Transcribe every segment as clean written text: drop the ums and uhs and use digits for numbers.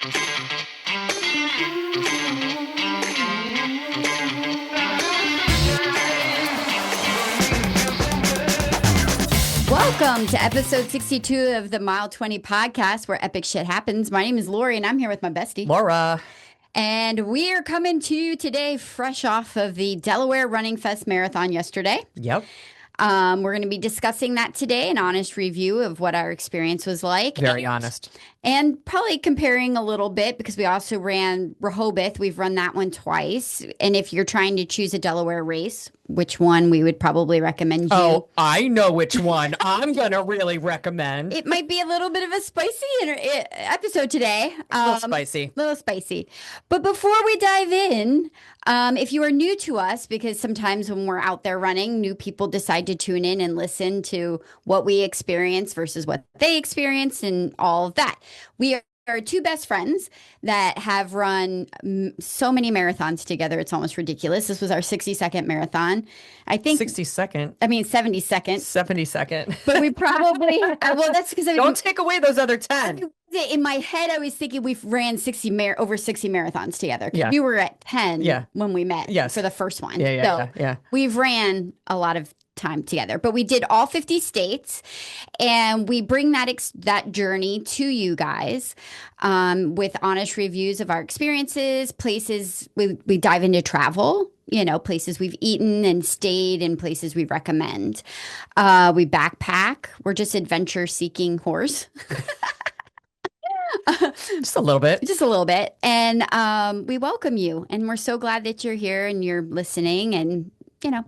Welcome to episode 62 of the Mile 20 podcast, where epic shit happens. My name is Lori, and I'm here with my bestie, Laura. And we are coming to you today fresh off of the Delaware Running Fest Marathon yesterday. Yep. We're going to be discussing that today, an honest review of what our experience was like. Very honest. And probably comparing a little bit, because we also ran Rehoboth. We've run that one twice. And if you're trying to choose a Delaware race, which one we would probably recommend you. Oh, I know which one I'm going to really recommend. It might be a little bit of a spicy episode today. A little spicy. Little spicy. But before we dive in, if you are new to us, because sometimes when we're out there running, new people decide to tune in and listen to what we experience versus what they experienced and all of that. We are two best friends that have run so many marathons together. It's almost ridiculous. This was our 60-second marathon. I think 60-second. I mean 70-second. 70-second. But we probably well, that's because don't take away those other 10. In my head, I was thinking we've ran over 60 marathons together. Yeah. We were at 10 when we met for the first one. Yeah. We've ran a lot of time together, but we did all 50 states, and we bring that journey to you guys with honest reviews of our experiences, places we dive into travel, places we've eaten and stayed, and places we recommend. We backpack. We're just adventure seeking whores. Just a little bit. Just a little bit. And we welcome you. And we're so glad that you're here and you're listening and,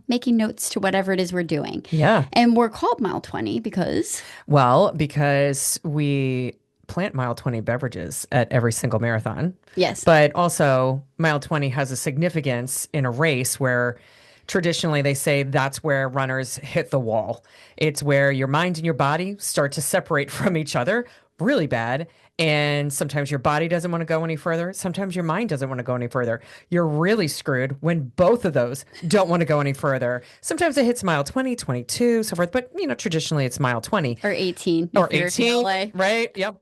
making notes to whatever it is we're doing. Yeah. And we're called Mile 20 because? Well, because we plant Mile 20 beverages at every single marathon. Yes. But also, Mile 20 has a significance in a race where traditionally they say that's where runners hit the wall. It's where your mind and your body start to separate from each other really bad. And sometimes your body doesn't want to go any further. Sometimes your mind doesn't want to go any further. You're really screwed when both of those don't want to go any further. Sometimes it hits mile 20, 22, so forth. But, traditionally it's mile 20. Or 18. Or 18, right? Yep.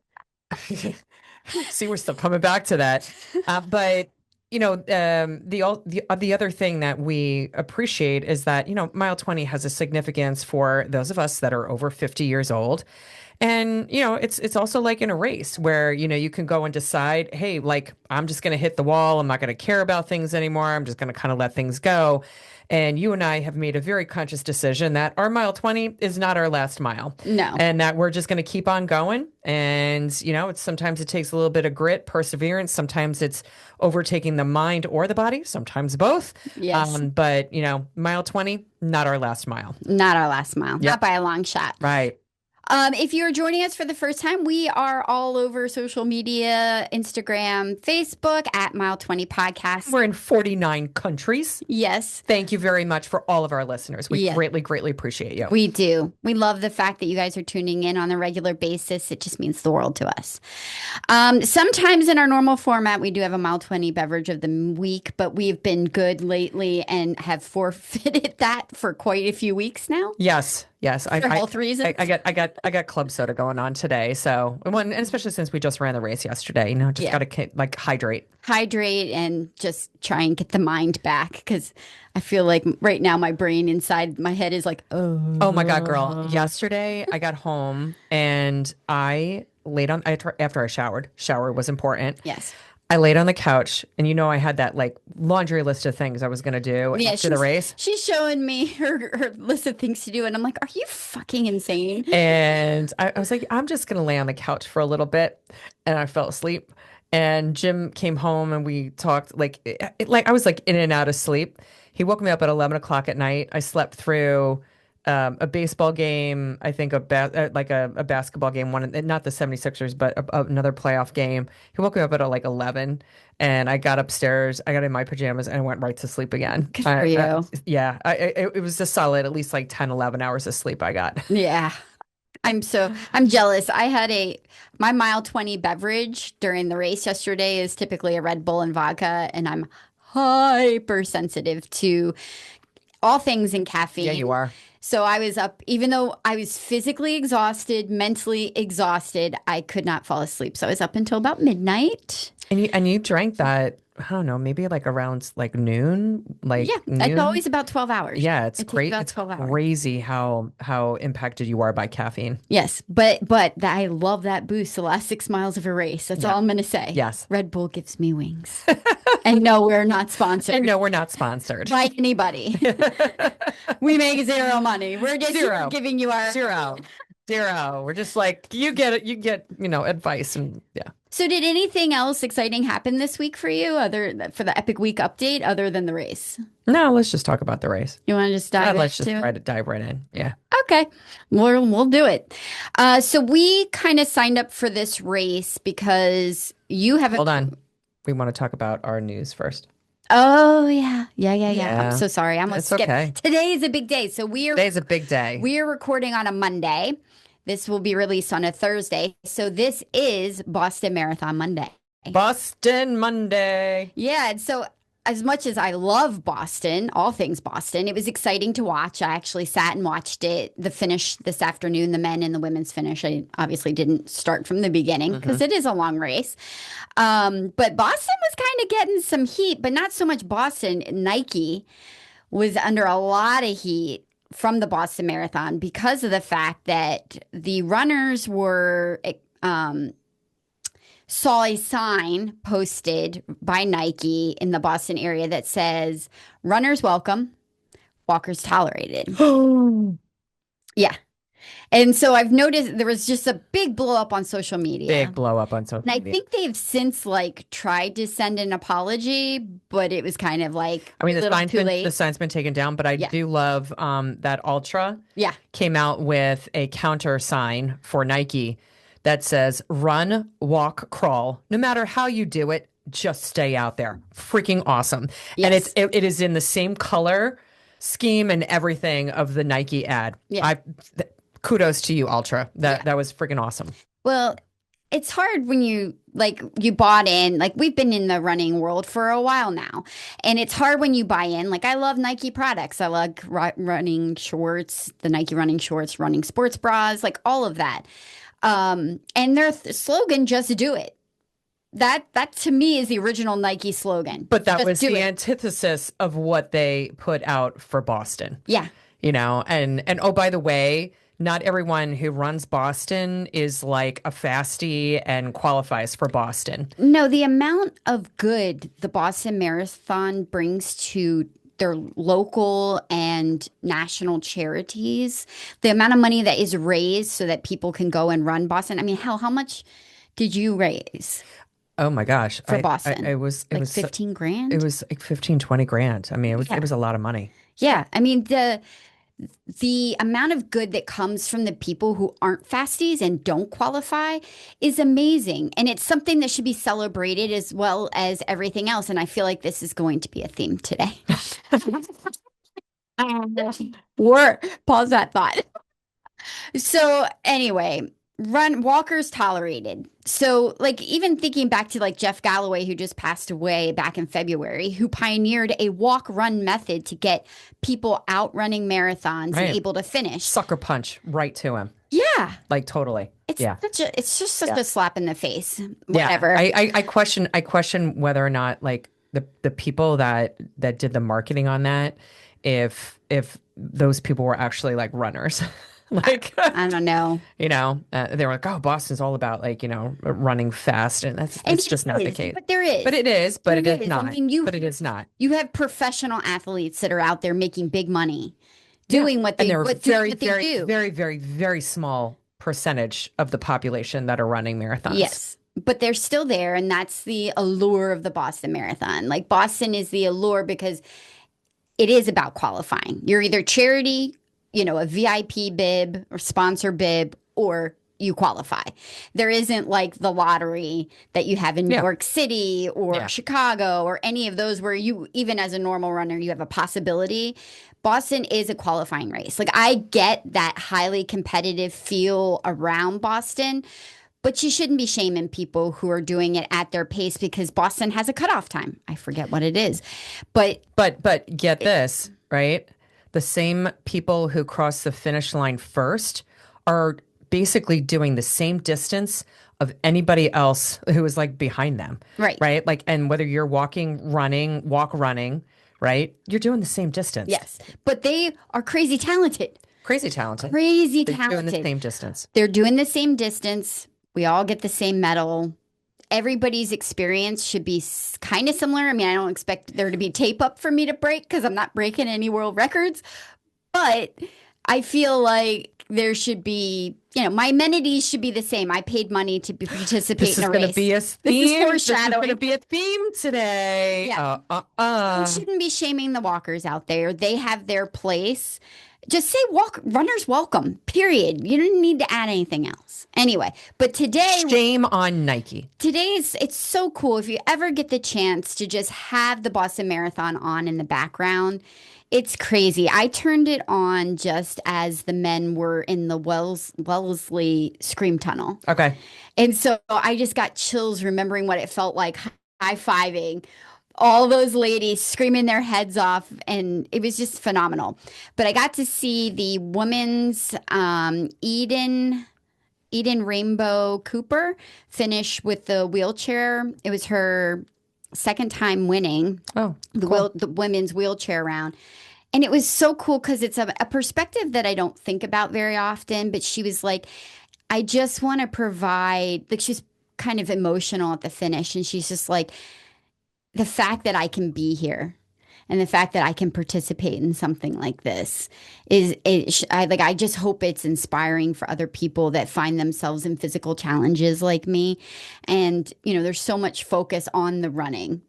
See, we're still coming back to that. But, the other thing that we appreciate is that, mile 20 has a significance for those of us that are over 50 years old. And, it's also like in a race where, you can go and decide, hey, like, I'm just going to hit the wall. I'm not going to care about things anymore. I'm just going to kind of let things go. And you and I have made a very conscious decision that our mile 20 is not our last mile. No. And that we're just going to keep on going. And, sometimes it takes a little bit of grit, perseverance. Sometimes it's overtaking the mind or the body. Sometimes both. Yes. But, mile 20, not our last mile. Not our last mile. Yep. Not by a long shot. Right. If you're joining us for the first time, we are all over social media, Instagram, Facebook, at Mile 20 Podcast. We're in 49 countries. Yes. Thank you very much for all of our listeners. We greatly, greatly appreciate you. We do. We love the fact that you guys are tuning in on a regular basis. It just means the world to us. Sometimes in our normal format, we do have a Mile 20 beverage of the week, but we've been good lately and have forfeited that for quite a few weeks now. Yes. For health reasons. I got club soda going on today. So, and especially since we just ran the race yesterday, just got to hydrate and just try and get the mind back, because I feel like right now my brain inside my head is like, oh my God, girl. Yesterday I got home and I laid on, after I showered. Shower was important. Yes. I laid on the couch and I had that laundry list of things I was going to do after the race. She's showing me her list of things to do. And I'm like, are you fucking insane? And I was like, I'm just going to lay on the couch for a little bit. And I fell asleep. And Jim came home and we talked I was in and out of sleep. He woke me up at 11 o'clock at night. I slept through a baseball game, I think a basketball game, not the 76ers, but another playoff game. He woke me up at 11, and I got upstairs, I got in my pajamas, and I went right to sleep again. Good for you. It was a solid at least 10, 11 hours of sleep I got. Yeah. I'm jealous. I had my mile 20 beverage during the race yesterday is typically a Red Bull and vodka, and I'm hypersensitive to all things in caffeine. Yeah, you are. So I was up, even though I was physically exhausted, mentally exhausted, I could not fall asleep. So I was up until about midnight. And you drank that, I don't know, maybe like around like noon, Yeah, like it's noon. always about 12 hours. Yeah, it's It takes great. about It's 12 hours. crazy how impacted you are by caffeine. Yes, I love that boost the last 6 miles of a race. That's Yeah. all I'm going to say. Yes. Red Bull gives me wings. And no, we're not And sponsored no, we're not sponsored. by anybody. We make zero money. We're just here Zero. giving you our. Zero. Zero. We're just like, you get it, you get, advice and yeah. So, did anything else exciting happen this week for you, other for the Epic Week update, other than the race? No, let's just talk about the race. You want to just dive Let's just into it? try to dive right in. Yeah. Okay, we'll do it. So we kind of signed up for this race because you have a. Hold on. We want to talk about our news first. Oh yeah. I'm Yeah. so sorry. I'm gonna It's skip. okay. Today is a big day, so Today's a big day. we are recording on a Monday. This will be released on a Thursday. So this is Boston Marathon Monday. Boston Monday. Yeah, and so as much as I love Boston, all things Boston, it was exciting to watch. I actually sat and watched the finish this afternoon, the men and the women's finish. I obviously didn't start from the beginning because it is a long race. But Boston was kind of getting some heat, but not so much Boston. Nike was under a lot of heat from the Boston Marathon because of the fact that the runners were saw a sign posted by Nike in the Boston area that says runners welcome, walkers tolerated. Yeah. And so I've noticed there was just a big blow up on social media. Big blow up on social And I media. think they've since like tried to send an apology, but it was kind of like I mean, a little too late. the sign's been taken down, but I Yeah. do love that Ultra Yeah. came out with a counter sign for Nike that says run, walk, crawl. No matter how you do it, just stay out there. Freaking awesome. And Yes. it is in the same color scheme and everything of the Nike ad. Yeah. Kudos to you, Ultra. Yeah. That was freaking awesome. Well, it's hard when you bought in, like we've been in the running world for a while now. And it's hard when you buy in. Like I love Nike products. I like running shorts, the Nike running shorts, running sports bras, like all of that. And their slogan, just do it. That to me is the original Nike slogan. But that Just was do the it. antithesis of what they put out for Boston. Yeah. And oh, by the way, not everyone who runs Boston is like a fastie and qualifies for Boston. No, the amount of good the Boston Marathon brings to their local and national charities, the amount of money that is raised so that people can go and run Boston. I mean, hell, how much did you raise Oh my gosh. for Boston? It was Like 15 grand? it was like 15, 20 grand. I mean, Yeah. it was a lot of money. Yeah. I mean, the amount of good that comes from the people who aren't fasties and don't qualify is amazing. And it's something that should be celebrated as well as everything else. And I feel like this is going to be a theme today. Or pause that thought. So anyway, walkers tolerated. So like even thinking back to like Jeff Galloway, who just passed away back in February, who pioneered a walk run method to get people out running marathons Right. and able to finish. Sucker punch right to him. Yeah. Like totally. It's Yeah. it's just such Yeah. a slap in the face. Yeah. Whatever. I question whether or not like the people that did the marketing on that, if those people were actually like runners. Like I don't know. they were like, oh, Boston's all about like, running fast. And And it's just not the case. But there is. But it is, but it There is is. not. I mean, But it is not. you have professional athletes that are out there making big money doing what And they they're what very, what they very, do. very, very, very small percentage of the population that are running marathons. Yes, but they're still there, and that's the allure of the Boston Marathon. Like Boston is the allure because it is about qualifying. You're either charity, a VIP bib or sponsor bib, or you qualify. There isn't like the lottery that you have in New Yeah. York City or Yeah. Chicago or any of those where you, even as a normal runner, you have a possibility. Boston is a qualifying race. Like I get that highly competitive feel around Boston, but you shouldn't be shaming people who are doing it at their pace because Boston has a cutoff time. I forget what it is. But But get this, right? the same people who cross the finish line first are basically doing the same distance of anybody else who is like behind them, Right. right? Like, and whether you're walking, running, walk, running, right? You're doing the same distance. Yes. But they are crazy talented. Crazy talented. Crazy They're doing the talented. same distance. They're doing the same distance. We all get the same medal. Everybody's experience should be kind of similar. I mean, I don't expect there to be tape up for me to break because I'm not breaking any world records, but I feel like there should be, my amenities should be the same. I paid money to participate This in is a going to race. be a This is theme. This is going to foreshadowing. be a theme today. Yeah. We shouldn't be shaming the walkers out there. They have their place. Just say runners welcome, period. You don't need to add anything else. Anyway, but today, Shame on Nike. it's so cool. If you ever get the chance to just have the Boston Marathon on in the background, it's crazy. I turned it on just as the men were in the Wellesley Scream Tunnel. Okay. And so I just got chills remembering what it felt like high-fiving all those ladies screaming their heads off, and it was just phenomenal. But I got to see the women's Eden Rainbow Cooper finish with the wheelchair. It was her second time winning the women's wheelchair round. And it was so cool because it's a perspective that I don't think about very often. But she was like, I just want to provide, like, she's kind of emotional at the finish. And she's just like, the fact that I can be here and the fact that I can participate in something like this I just hope it's inspiring for other people that find themselves in physical challenges like me. And, there's so much focus on the running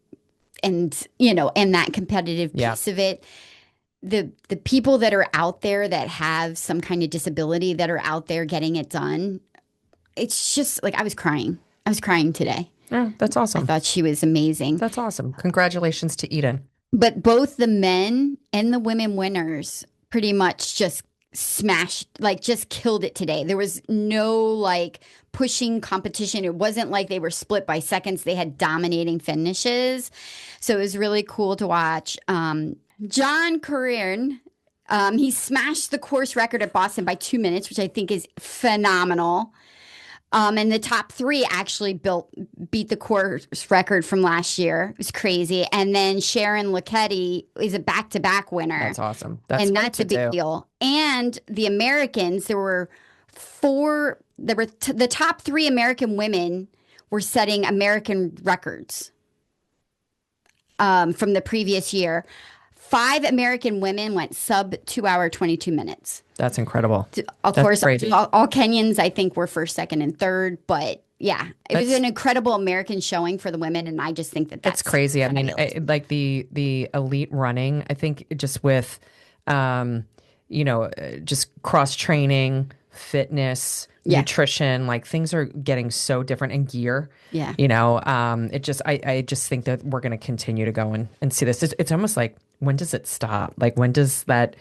and, and that competitive piece of it. The people that are out there that have some kind of disability that are out there getting it done, it's just like I was crying. I was crying today. Yeah, that's awesome. I thought she was amazing. That's awesome. Congratulations to Eden. But both the men and the women winners pretty much just smashed, like just killed it today. There was no like pushing competition. It wasn't like they were split by seconds. They had dominating finishes. So it was really cool to watch. John Curran, he smashed the course record at Boston by 2 minutes, which I think is phenomenal. And the top three actually beat the course record from last year. It was crazy. And then Sharon Lucchetti is a back-to-back winner. That's awesome. That's a big deal. And the Americans, the top three American women were setting American records from the previous year. 5 American women went sub 2 hour, 22 minutes. That's incredible. Of That's course, crazy. all Kenyans, I think, were first, second, and third. But yeah, it was an incredible American showing for the women. And I just think that's crazy. I mean, like the elite running, I think just with, just cross training, fitness, nutrition, like things are getting so different in gear. Yeah. I just think that we're going to continue to go and see this. It's almost like, when does it stop? Like, when does that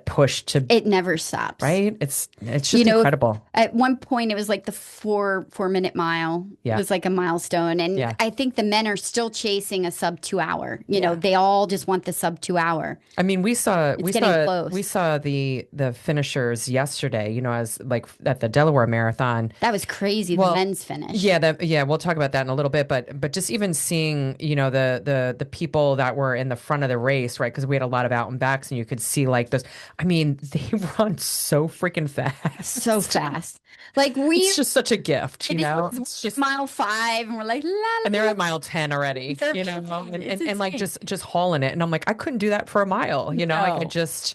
push to? It never stops, right? It's just incredible. At one point, it was like the 4-minute mile. Yeah. It was like a milestone, and I think the men are still chasing a sub 2 hour. They all just want the sub 2 hour. I mean, we saw close. the finishers yesterday. As like at the Delaware Marathon. That was crazy. The men's finish. Yeah, we'll talk about that in a little bit. But just even seeing the people that were in the front of the race. Right, because we had a lot of out and backs, and you could see like those. I mean, they run so freaking fast. So fast. Like it's just such a gift, It's just mile 5, and we're like, la, la, and they're at mile 10 already, and like just hauling it. And I'm like, I couldn't do that for a mile, No. Like I just,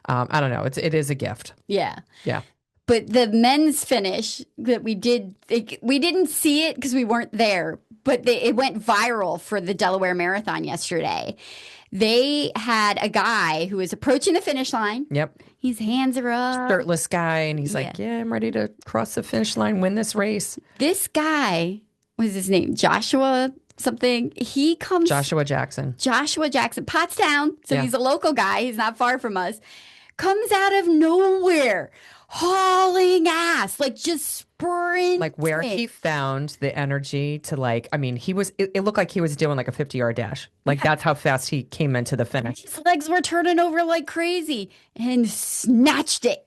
I don't know. It is a gift. Yeah. Yeah. But the men's finish that we didn't see it because we weren't there, but it went viral for the Delaware Marathon yesterday. They had a guy who was approaching the finish line. Yep. His hands are up. Shirtless guy. And he's like, yeah, I'm ready to cross the finish line, win this race. This guy, what was his name? Joshua something. Joshua Jackson. Pottstown. So he's a local guy. He's not far from us. Comes out of nowhere, hauling ass, like just like where he sprinting. found the energy to like, I mean, it looked like he was doing like a 50-yard dash. Like that's how fast he came into the finish. His legs were turning over like crazy and snatched it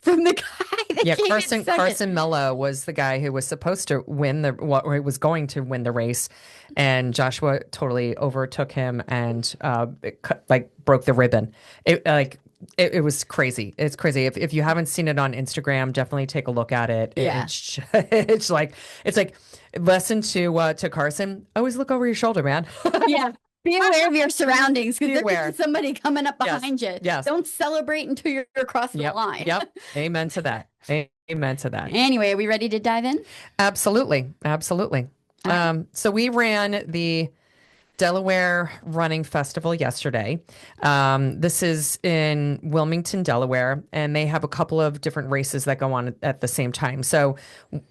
from the guy that Yeah, came in second. Carson Mello was the guy who was supposed to win or he was going to win the race, and Joshua totally overtook him and like broke the ribbon. It was crazy. It's crazy. If you haven't seen it on Instagram, definitely take a look at it. Yeah. It's like lesson to Carson. Always look over your shoulder, man. Yeah. Be aware of your surroundings Be because aware. there's somebody coming up Yes. behind you. Yes. Don't celebrate until you're across the Yep. line. Yep. Amen to that. Amen to that. Anyway, are we ready to dive in? Absolutely. Absolutely. All right. So we ran the Delaware Running Festival yesterday. This is in Wilmington, Delaware, and they have a couple of different races that go on at the same time. So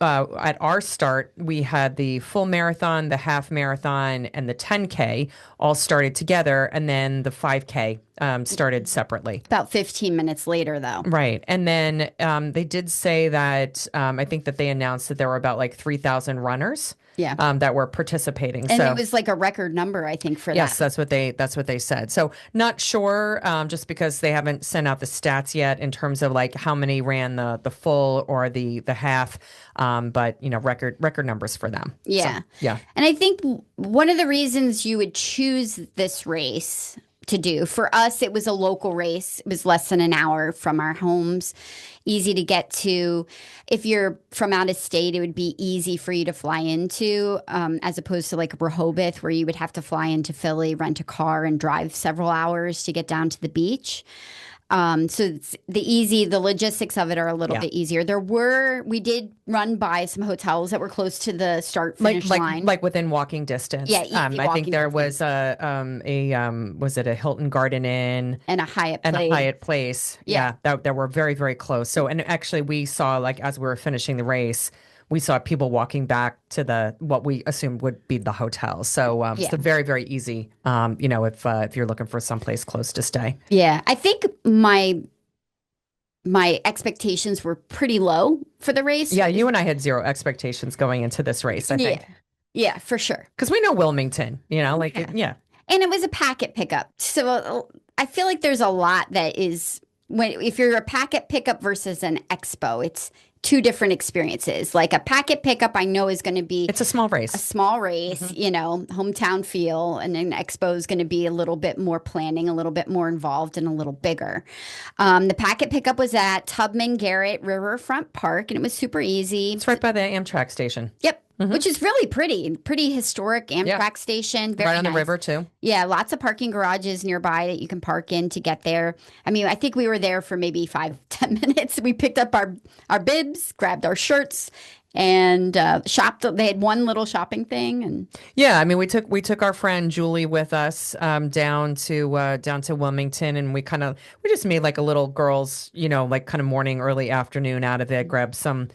at our start, we had the full marathon, the half marathon, and the 10K all started together, and then the 5K started separately. About 15 minutes later, though. Right. And then they did say that I think that they announced that there were about like 3,000 runners. Yeah. That were participating. And so it was like a record number, I think, for yes, that. that's what they said. So not sure, just because they haven't sent out the stats yet in terms of like how many ran the full or the half. But you know, record numbers for them. Yeah. So, yeah. And I think one of the reasons you would choose this race to do for us, it was a local race. It was less than an hour from our homes, easy to get to. If you're from out of state, it would be easy for you to fly into, as opposed to like Rehoboth, where you would have to fly into Philly, rent a car, and drive several hours to get down to the beach. So it's the logistics of it are a little bit easier. We did run by some hotels that were close to the start finish line. Like within walking distance. Yeah, easy I think walking there distance. was was it a Hilton Garden Inn And a Hyatt and Place. a Hyatt Place? Yeah. That were very, very close. So, and actually we saw, like, as we were finishing the race, we saw people walking back to what we assumed would be the hotel. So, so very, very easy. If you're looking for someplace close to stay. Yeah, I think my expectations were pretty low for the race. Yeah, you and I had zero expectations going into this race, I think. Yeah, for sure. Because we know Wilmington, And it was a packet pickup. So I feel like there's a lot that is if you're a packet pickup versus an expo, it's two different experiences. Like a packet pickup, I know is going to be it's a small race. Hometown feel, and an expo is going to be a little bit more planning, a little bit more involved, and a little bigger. The packet pickup was at Tubman Garrett Riverfront Park, and it was super easy. It's right by the Amtrak station. Yep. Which is really pretty historic Amtrak station. Very right on nice. the river too. Yeah, lots of parking garages nearby that you can park in to get there. I mean, I think we were there for maybe 5-10 minutes. We picked up our bibs, grabbed our shirts, and shopped. They had one little shopping thing, and yeah, I mean, we took our friend Julie with us down to Wilmington, and we just made like a little girls, like kind of morning, early afternoon out of it. Grab some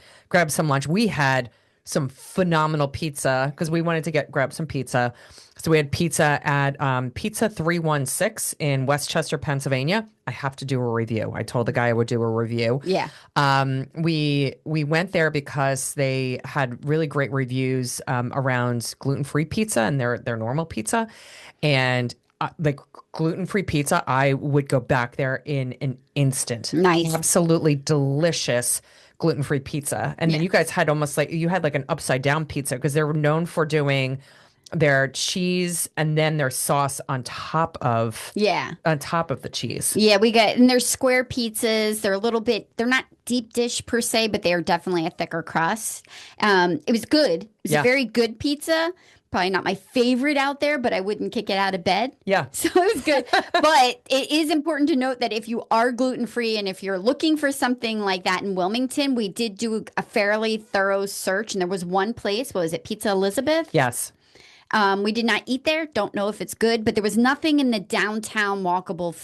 lunch. We had some phenomenal pizza because we wanted to grab some pizza. So we had pizza at Pizza 316 in Westchester, Pennsylvania. I have to do a review. I told the guy I would do a review. yeah. We went there because they had really great reviews around gluten-free pizza and their normal pizza. And like gluten-free pizza, I would go back there in an instant. Nice. Absolutely delicious gluten-free pizza. And then you guys had you had like an upside down pizza because they were known for doing their cheese and then their sauce on top of the cheese. Yeah, and they're square pizzas. They're not deep dish per se, but they are definitely a thicker crust. It was good. It was a very good pizza. Probably not my favorite out there, but I wouldn't kick it out of bed. Yeah. So it was good. But it is important to note that if you are gluten-free and if you're looking for something like that in Wilmington, we did do a fairly thorough search. And there was one place, what was it, Pizza Elizabeth? Yes. We did not eat there. Don't know if it's good, but there was nothing in the downtown walkable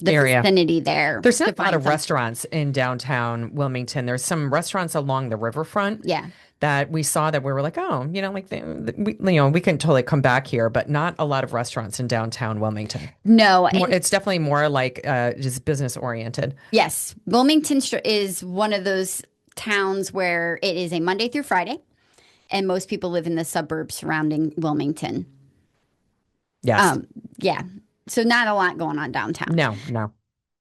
area. vicinity there. There's not a lot of restaurants in downtown Wilmington. There's some restaurants along the riverfront. Yeah. That we saw that we were like, oh, we can totally come back here, but not a lot of restaurants in downtown Wilmington. No, It's definitely more like just business oriented. Yes, Wilmington is one of those towns where it is a Monday through Friday, and most people live in the suburbs surrounding Wilmington. Yes. Um, yeah. So not a lot going on downtown. No, no.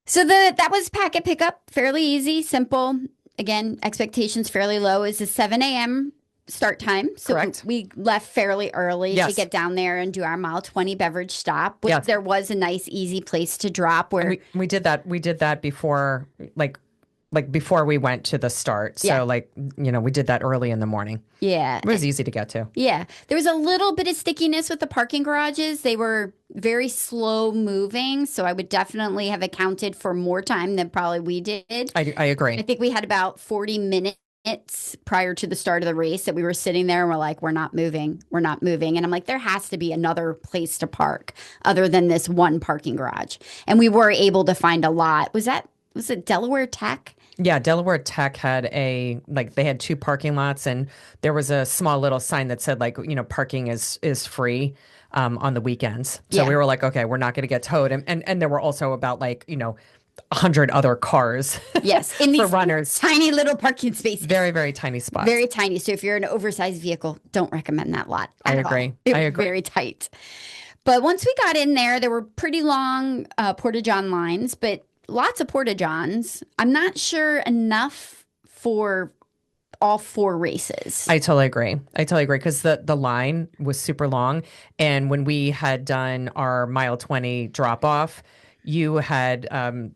So that was packet pickup, fairly easy, simple. Again, expectations fairly low. Is a 7 a.m. start time. So Correct. we left fairly early to Yes. get down there and do our mile 20 beverage stop, which Yes. there was a nice, easy place to drop And where, we did that. We did that before, like before we went to the start. yeah, So like, we did that early in the morning. yeah. It was easy to get to. Yeah, there was a little bit of stickiness with the parking garages. They were very slow moving, so I would definitely have accounted for more time than probably we did. I I agree. think we had about 40 minutes prior to the start of the race that we were sitting there and we're like, we're not moving. We're not moving. And I'm like, there has to be another place to park other than this one parking garage. And we were able to find a lot. Was it Delaware Tech? Yeah, Delaware Tech had they had two parking lots, and there was a small little sign that said, like, parking is free on the weekends. So Yeah. we were like, okay, we're not going to get towed. And there were also about 100 other cars Yes, in for these runners. tiny little parking spaces. Very, very tiny spots. Very tiny. So if you're an oversized vehicle, don't recommend that lot I at all. agree. It I was agree. very tight. But once we got in there were pretty long Porta-John lines, but lots of Porta-Johns. I'm not sure enough for all four races. I totally agree. I totally agree because the line was super long. And when we had done our mile 20 drop off, you had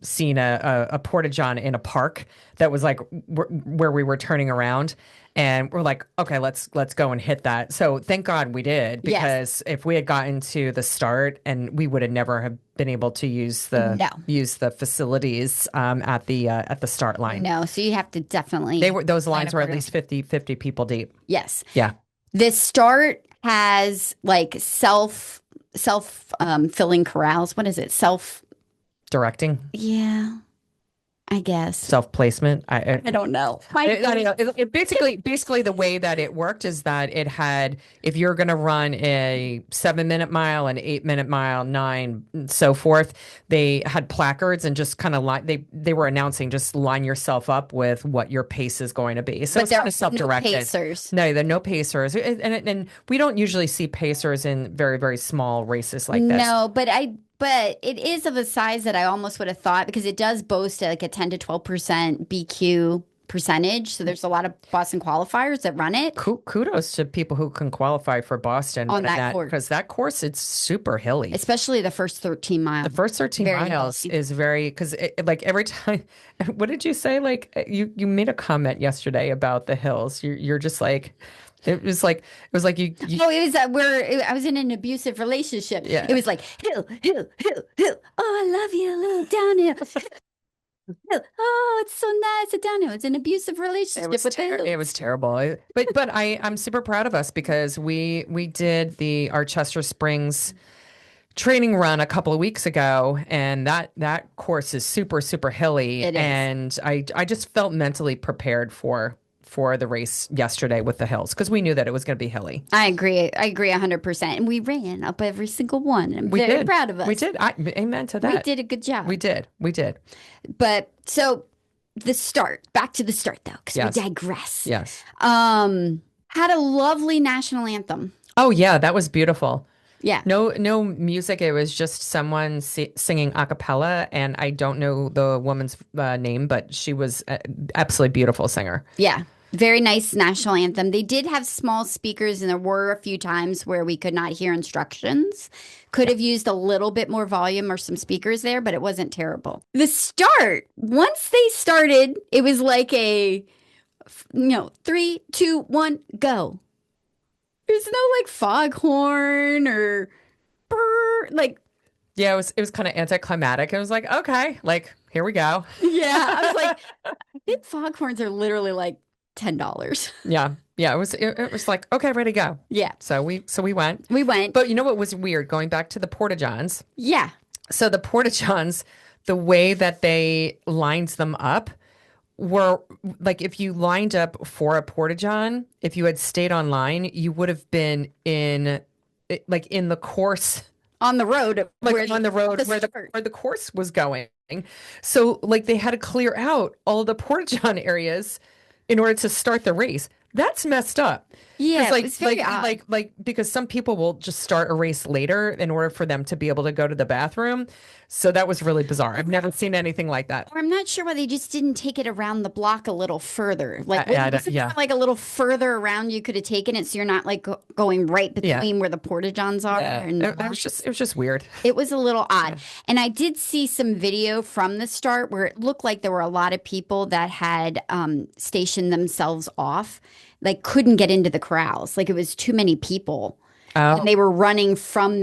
seen a porta-john in a park that was like where we were turning around. And we're like, okay, let's go and hit that. So thank God we did, Yes. because if we had gotten to the start, and we would have never have been able to use the No. facilities at the start line. No, so you have to definitely Those plan lines were at accordingly. least 50 people deep. Yes. Yeah. This start has like filling corrals. What is it? Directing, Yeah, I guess. self-placement. I don't know. I don't know. It basically the way that it worked is that it had, if you're going to run a 7-minute mile, an 8-minute mile, 9, and so forth, they had placards and just kind of they were announcing, just line yourself up with what your pace is going to be. So But it's there kind are of self-directed. no pacers. No, there are no pacers, and we don't usually see pacers in very, very small races like this. No, but it is of a size that I almost would have thought, because it does boast like a 10 to 12% BQ percentage. So there's a lot of Boston qualifiers that run it Kudos to people who can qualify for Boston on that course, because that course, it's super hilly. especially the first 13 miles. The first 13 Very miles hilly. is very, because like every time, what did you say? Like you made a comment yesterday about the hills. You're just like, you Oh, it was I was in an abusive relationship. yeah. It was like hill, hill, hill, hill. Oh, I love you, a little downhill. Hill. Oh, it's so nice. It's downhill. It's an abusive relationship with the hills. It was terrible. But I'm super proud of us because we did our Chester Springs training run a couple of weeks ago, and that course is super, super hilly. It is. And I just felt mentally prepared for the race yesterday with the hills, because we knew that it was going to be hilly. I agree. I agree 100%. And we ran up every single one. I'm We very did. proud of us. We did. Amen to that. We did a good job. We did. We did. But so back to the start though, because Yes. we digress. Yes. Had a lovely national anthem. Oh yeah, that was beautiful. Yeah. No music. It was just someone singing a cappella, and I don't know the woman's name, but she was an absolutely beautiful singer. Yeah. Very nice national anthem. They did have small speakers, and there were a few times where we could not hear instructions. Could have used a little bit more volume or some speakers there, but it wasn't terrible. The start, once they started, it was like 3, 2, 1, go. There's no like foghorn or brr, like, Yeah, it was kind of anticlimactic. It was like, okay, like here we go. yeah. I was like, I think foghorns are literally like $10. Yeah, it was like, okay, ready to go. Yeah. So we went. We went. But you know what was weird? Going back to the porta johns. Yeah. So the porta johns, the way that they lined them up were like, if you lined up for a porta john, if you had stayed online, you would have been in the course, On the road. like on the road where the course was going. So like they had to clear out all the porta john areas in order to start the race. That's messed up. Because Yeah, it was very odd. because some people will just start a race later in order for them to be able to go to the bathroom. So that was really bizarre. I've never seen anything like that. Or I'm not sure why they just didn't take it around the block a little further. Like, wasn't there Yeah, like a little further around you could have taken it so you're not like going right yeah, between where the porta johns are? yeah. And It was just weird. it was a little odd. And I did see some video from the start where it looked like there were a lot of people that had stationed themselves off, like couldn't get into the corrals. Like it was too many people. And Oh, they were running from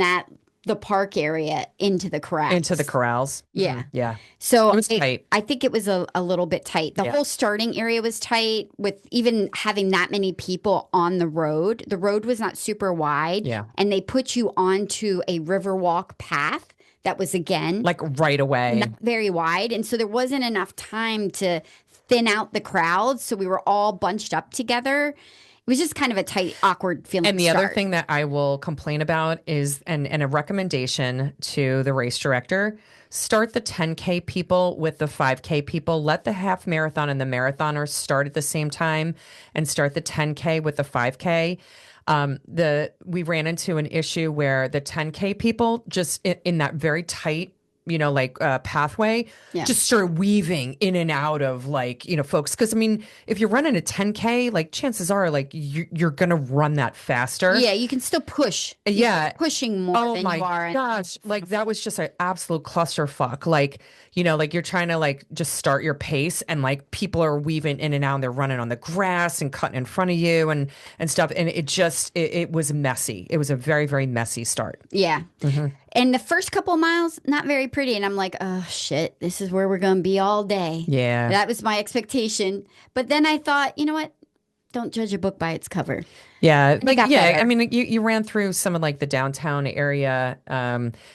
the park area into the into the corrals. corrals. Yeah. Yeah, So it was tight. I think it was a little bit tight. The Yeah, whole starting area was tight with even having that many people on the road. The road was not super wide, yeah. and they put you onto a river walk path that was again Like right away. not very wide. And so there wasn't enough time to thin out the crowd. So we were all bunched up together. It was just kind of a tight, awkward feeling And to the other start. thing that I will complain about is, and a recommendation to the race director, start the 10K people with the 5K people. Let the half marathon and the marathoners start at the same time and start the 10K with the 5K. We ran into an issue where the 10K people just in that very tight, pathway, Yeah. just started weaving in and out of like, folks. Because I mean, if you're running a 10K, like chances are like you're gonna run that faster. Yeah, you can still push. Yeah. Pushing more Oh than my you are. gosh. Like that was just an absolute clusterfuck. Like, like you're trying to like just start your pace and like people are weaving in and out and they're running on the grass and cutting in front of you and stuff. And it was messy. It was a very, very messy start. Yeah. And the first couple of miles, not very pretty. And I'm like, oh shit, this is where we're going to be all day. Yeah. That was my expectation. But then I thought, you know what? Don't judge a book by its cover. Yeah, It got I better. mean, you ran through some of like the downtown area.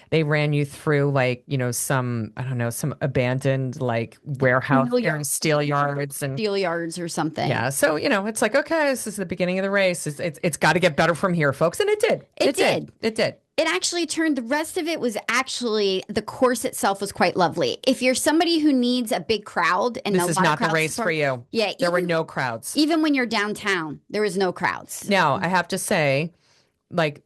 They ran you through like, some, I don't know, some abandoned like warehouse Steel and steel yards and Steel yards or something. yeah. So, it's like, okay, this is the beginning of the race. It's got to get better from here, folks. And it did. It did. It did. It actually turned, the rest of it was actually, the course itself was quite lovely. If you're somebody who needs a big crowd and This a is lot of not the crowd race for support, you. yeah, There were no crowds. even when you're downtown, there was no crowds. Now, I have to say, like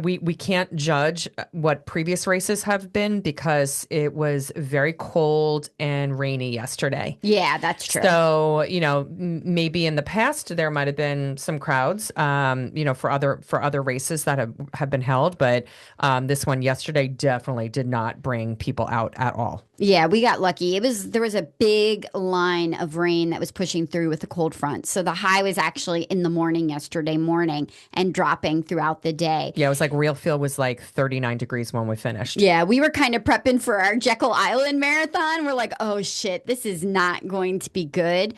we can't judge what previous races have been because it was very cold and rainy yesterday. Yeah, that's true. So, maybe in the past there might have been some crowds, for other races that have been held, but this one yesterday definitely did not bring people out at all. Yeah, we got lucky. There was a big line of rain that was pushing through with the cold front. So the high was actually in the morning yesterday morning and dropping throughout the day. Yeah, it was like real feel was like 39 degrees when we finished. Yeah, we were kind of prepping for our Jekyll Island marathon. We're like, oh shit, this is not going to be good.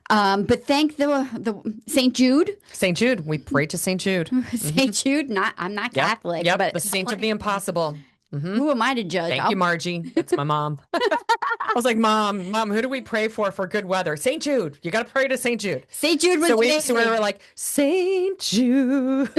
But thank the St. Jude. St. Jude, we prayed to St. Jude. St. Jude, I'm not Yep. Catholic, Yep. but The saint of the impossible. who am I to judge? Thank you, Margie. That's my mom. I was like, Mom, who do we pray for good weather? St. Jude. You got to pray to St. Jude. St. Jude was So we were like, St. Jude.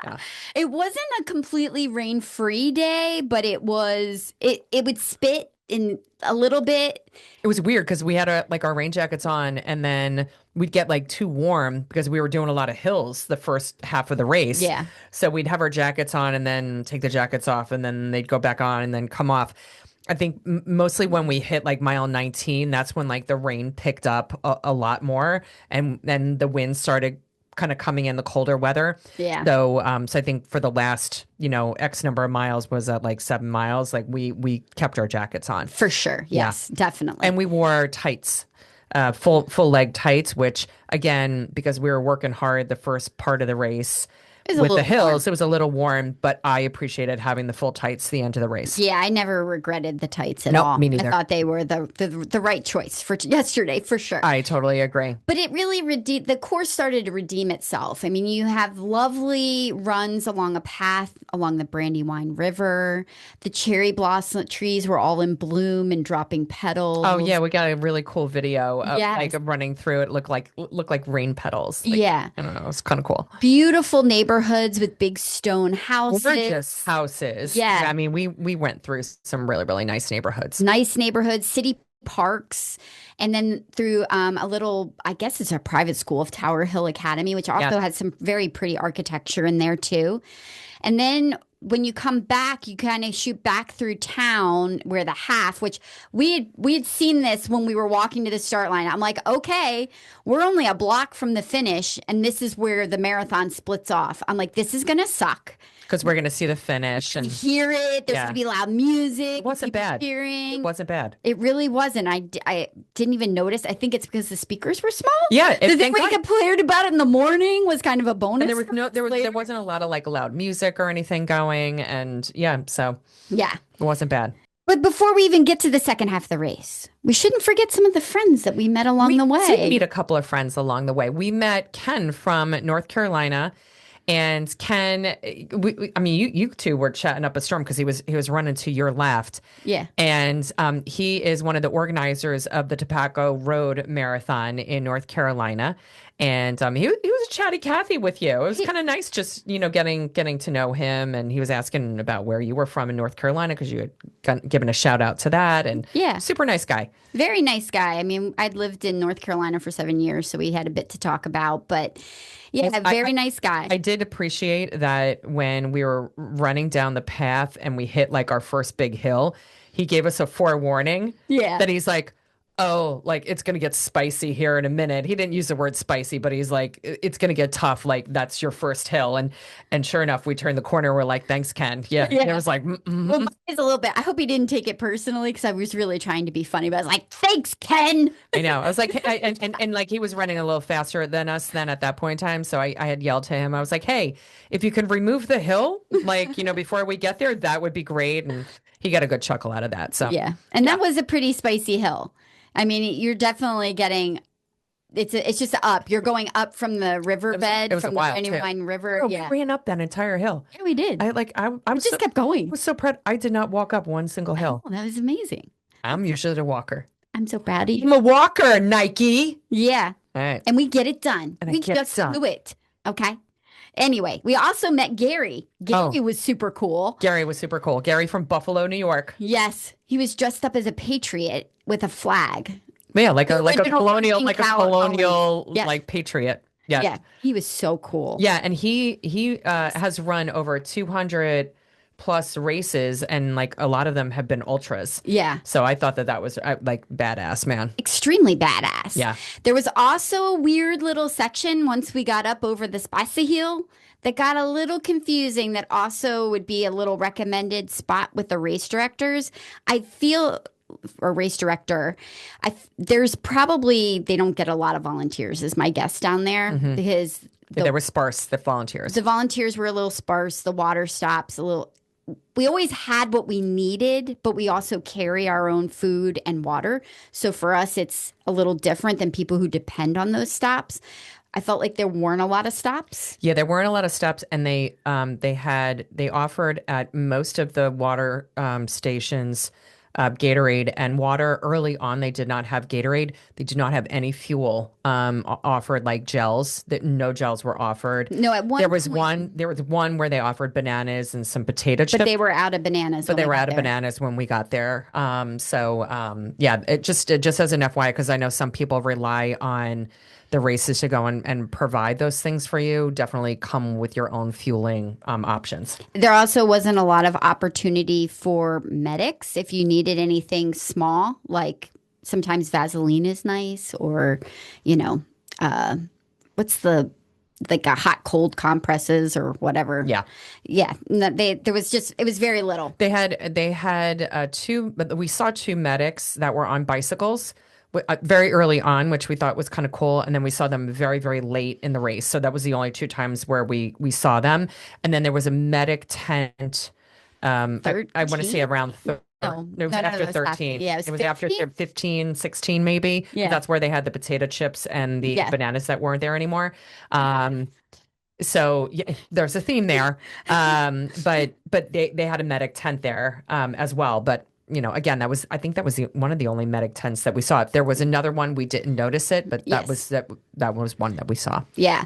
Yeah. It wasn't a completely rain-free day, but it would spit in a little bit. It was weird because we had our rain jackets on and then we'd get like too warm because we were doing a lot of hills the first half of the race. Yeah. So we'd have our jackets on and then take the jackets off and then they'd go back on and then come off. I think mostly when we hit like mile 19, that's when like the rain picked up a lot more and then the wind started kind of coming in the colder weather. Yeah. So I think for the last, X number of miles was at like 7 miles, like we kept our jackets on. For sure. Yes, definitely. And we wore tights, full leg tights, which again, because we were working hard the first part of the race It was a with the little warm. hills, it was a little warm, but I appreciated having the full tights the end of the race. Yeah, I never regretted the tights at Nope, all. me neither. I thought they were the right choice for yesterday, for sure. I totally agree. But it really the course started to redeem itself. I mean, you have lovely runs along a path along the Brandywine River. The cherry blossom trees were all in bloom and dropping petals. Oh yeah, we got a really cool video of Yes. like running through it. Looked like rain petals. Like, Yeah. I don't know. It was kind of cool. Beautiful neighborhoods with big stone houses. Gorgeous houses. Yeah. I mean, we went through some really, really nice neighborhoods. Nice neighborhoods, city parks, and then through a little, I guess it's a private school of Tower Hill Academy, which Yeah. also has some very pretty architecture in there too. And then when you come back, you kind of shoot back through town where the half, which we had seen this when we were walking to the start line. I'm like, okay, we're only a block from the finish, and this is where the marathon splits off. I'm like, this is gonna suck. Because we're going to see the finish. You And hear it. There's yeah, gonna be loud music. it wasn't People bad. It cheering. wasn't bad. It really wasn't. I didn't even notice. I think it's because the speakers were small. Yeah. The thing Thank where you God. compared about it in the morning was kind of a bonus. And there was for no, us there later. wasn't a lot of like loud music or anything going. And yeah, so Yeah. it wasn't bad. But before we even get to the second half of the race, we shouldn't forget some of the friends that we met along the We did meet way. a couple of friends along the way. We met Ken from North Carolina. And Ken, I mean, you two were chatting up a storm because he was running to your left, Yeah. and he is one of the organizers of the Tobacco Road Marathon in North Carolina, and he was a chatty Cathy with you. It was kind of nice, just getting to know him, and he was asking about where you were from in North Carolina because you had given a shout out to that, and Yeah. super nice guy. Very nice guy. I mean, I'd lived in North Carolina for 7 years, so we had a bit to talk about. But yeah, very nice guy. I did appreciate that when we were running down the path and we hit like our first big hill, he gave us a forewarning Yeah. that he's like, oh, like it's going to get spicy here in a minute. He didn't use the word spicy, but he's like, it's going to get tough. Like that's your first hill. And sure enough, we turned the corner. We're like, thanks, Ken. Yeah. Yeah. And it was like, Well, mm-hmm. mine is a little bit. I hope he didn't take it personally because I was really trying to be funny. But I was like, "Thanks, Ken." I know. I was like, and like he was running a little faster than us then at that point in time. So I had yelled to him. I was like, hey, if you could remove the hill, like, before we get there, that would be great. And he got a good chuckle out of that. So Yeah, and that was a pretty spicy hill. I mean, you're definitely getting. It's just up. You're going up from the riverbed it was a from the while, too. Genuine River. Oh, Yeah, we ran up that entire hill. yeah, we did. I'm We just so, kept I going. was so proud. I did not walk up one single hill. Oh, that was amazing. I'm usually the walker. I'm so proud of you. I'm a walker, Nike. Yeah, All right. and we get it done. And I We get it just done. do it. Okay. Anyway, we also met Gary. Gary was super cool. Gary was super cool. Gary from Buffalo, New York. Yes, he was dressed up as a patriot with a flag. Yeah, like a original colonial, King colony. Yes. like patriot. Yeah. Yeah, he was so cool. Yeah, and he has run over 200 plus races, and like a lot of them have been ultras. Yeah. So I thought that was like badass, man. Extremely badass. Yeah. There was also a weird little section once we got up over the spicy hill that got a little confusing that also would be a little recommended spot with the race directors. I feel or race director. There's probably they don't get a lot of volunteers is my guess down there because They were sparse, the volunteers. the volunteers were a little sparse, the water stops a little we always had what we needed, but we also carry our own food and water. So for us, it's a little different than people who depend on those stops. I felt like there weren't a lot of stops. Yeah, there weren't a lot of stops, and they offered at most of the water stations Gatorade and water. Early on, they did not have Gatorade. They did not have any fuel offered, like gels. That no gels were offered. No, at one There was point, one where they offered bananas and some potato but chips. they were out of bananas. But when they we were got out of there. bananas when we got there. Yeah, it just as an FYI, because I know some people rely on the races to go and provide those things for you. Definitely come with your own fueling options. There also wasn't a lot of opportunity for medics if you needed anything small, like sometimes Vaseline is nice, or what's the like a hot cold compresses or whatever. Yeah. Yeah. No, there was just it was very little. They had two, but we saw two medics that were on bicycles very early on, which we thought was kind of cool. And then we saw them very, very late in the race. So that was the only two times where we saw them. And then there was a medic tent. I want to say around No, it was no, after it was after- 13. yeah, it was after 15? 15, 16 maybe. Yeah. That's where they had the potato chips and the Yeah. bananas that weren't there anymore. So yeah, there's a theme there. But they had a medic tent there as well. But again, I think that was one of the only medic tents that we saw. If there was another one, we didn't notice it, but Yes. that was one that we saw. Yeah.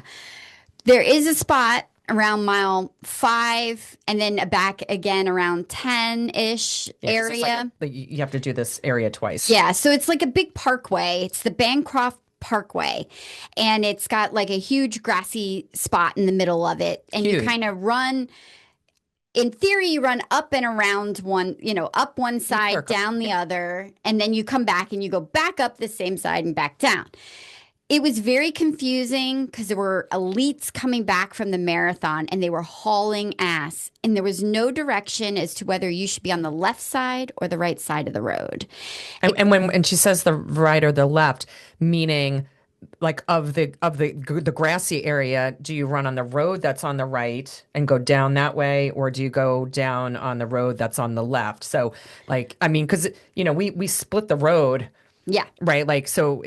There is a spot around mile 5, and then back again around 10-ish Yeah, because it's area. you have to do this area twice. Yeah, so it's like a big parkway. It's the Bancroft Parkway, and it's got like a huge grassy spot in the middle of it. And you Huge. kind of run, in theory, you run up and around one, up one side, Circle. down the other, and then you come back and you go back up the same side and back down. It was very confusing because there were elites coming back from the marathon and they were hauling ass. And there was no direction as to whether you should be on the left side or the right side of the road. And she says the right or the left, meaning like of the grassy area, do you run on the road that's on the right and go down that way, or do you go down on the road that's on the left? So like, I mean, because we split the road. Yeah. Right. Like, so,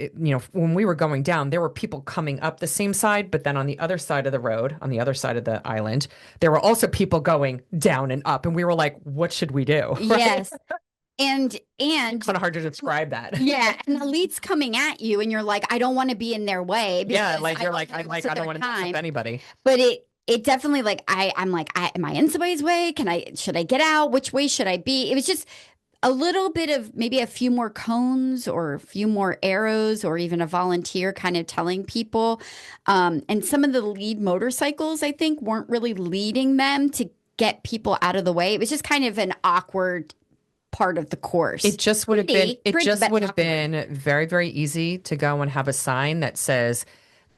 when we were going down, there were people coming up the same side, but then on the other side of the road, on the other side of the island, there were also people going down and up. And we were like, what should we do? Right. Yes. And Kind of hard to describe that. yeah, and the elites coming at you and you're like, I don't want to be in their way Yeah. because Like, you're like, I I don't want to mess up anybody. But it definitely, like, I'm like, am I in somebody's way? Should I get out? Which way should I be? It was just a little bit of maybe a few more cones or a few more arrows or even a volunteer kind of telling people. And some of the lead motorcycles, I think, weren't really leading them to get people out of the way. It was just kind of an awkward part of the course. It just would have been, Awkward. very, very easy to go and have a sign that says,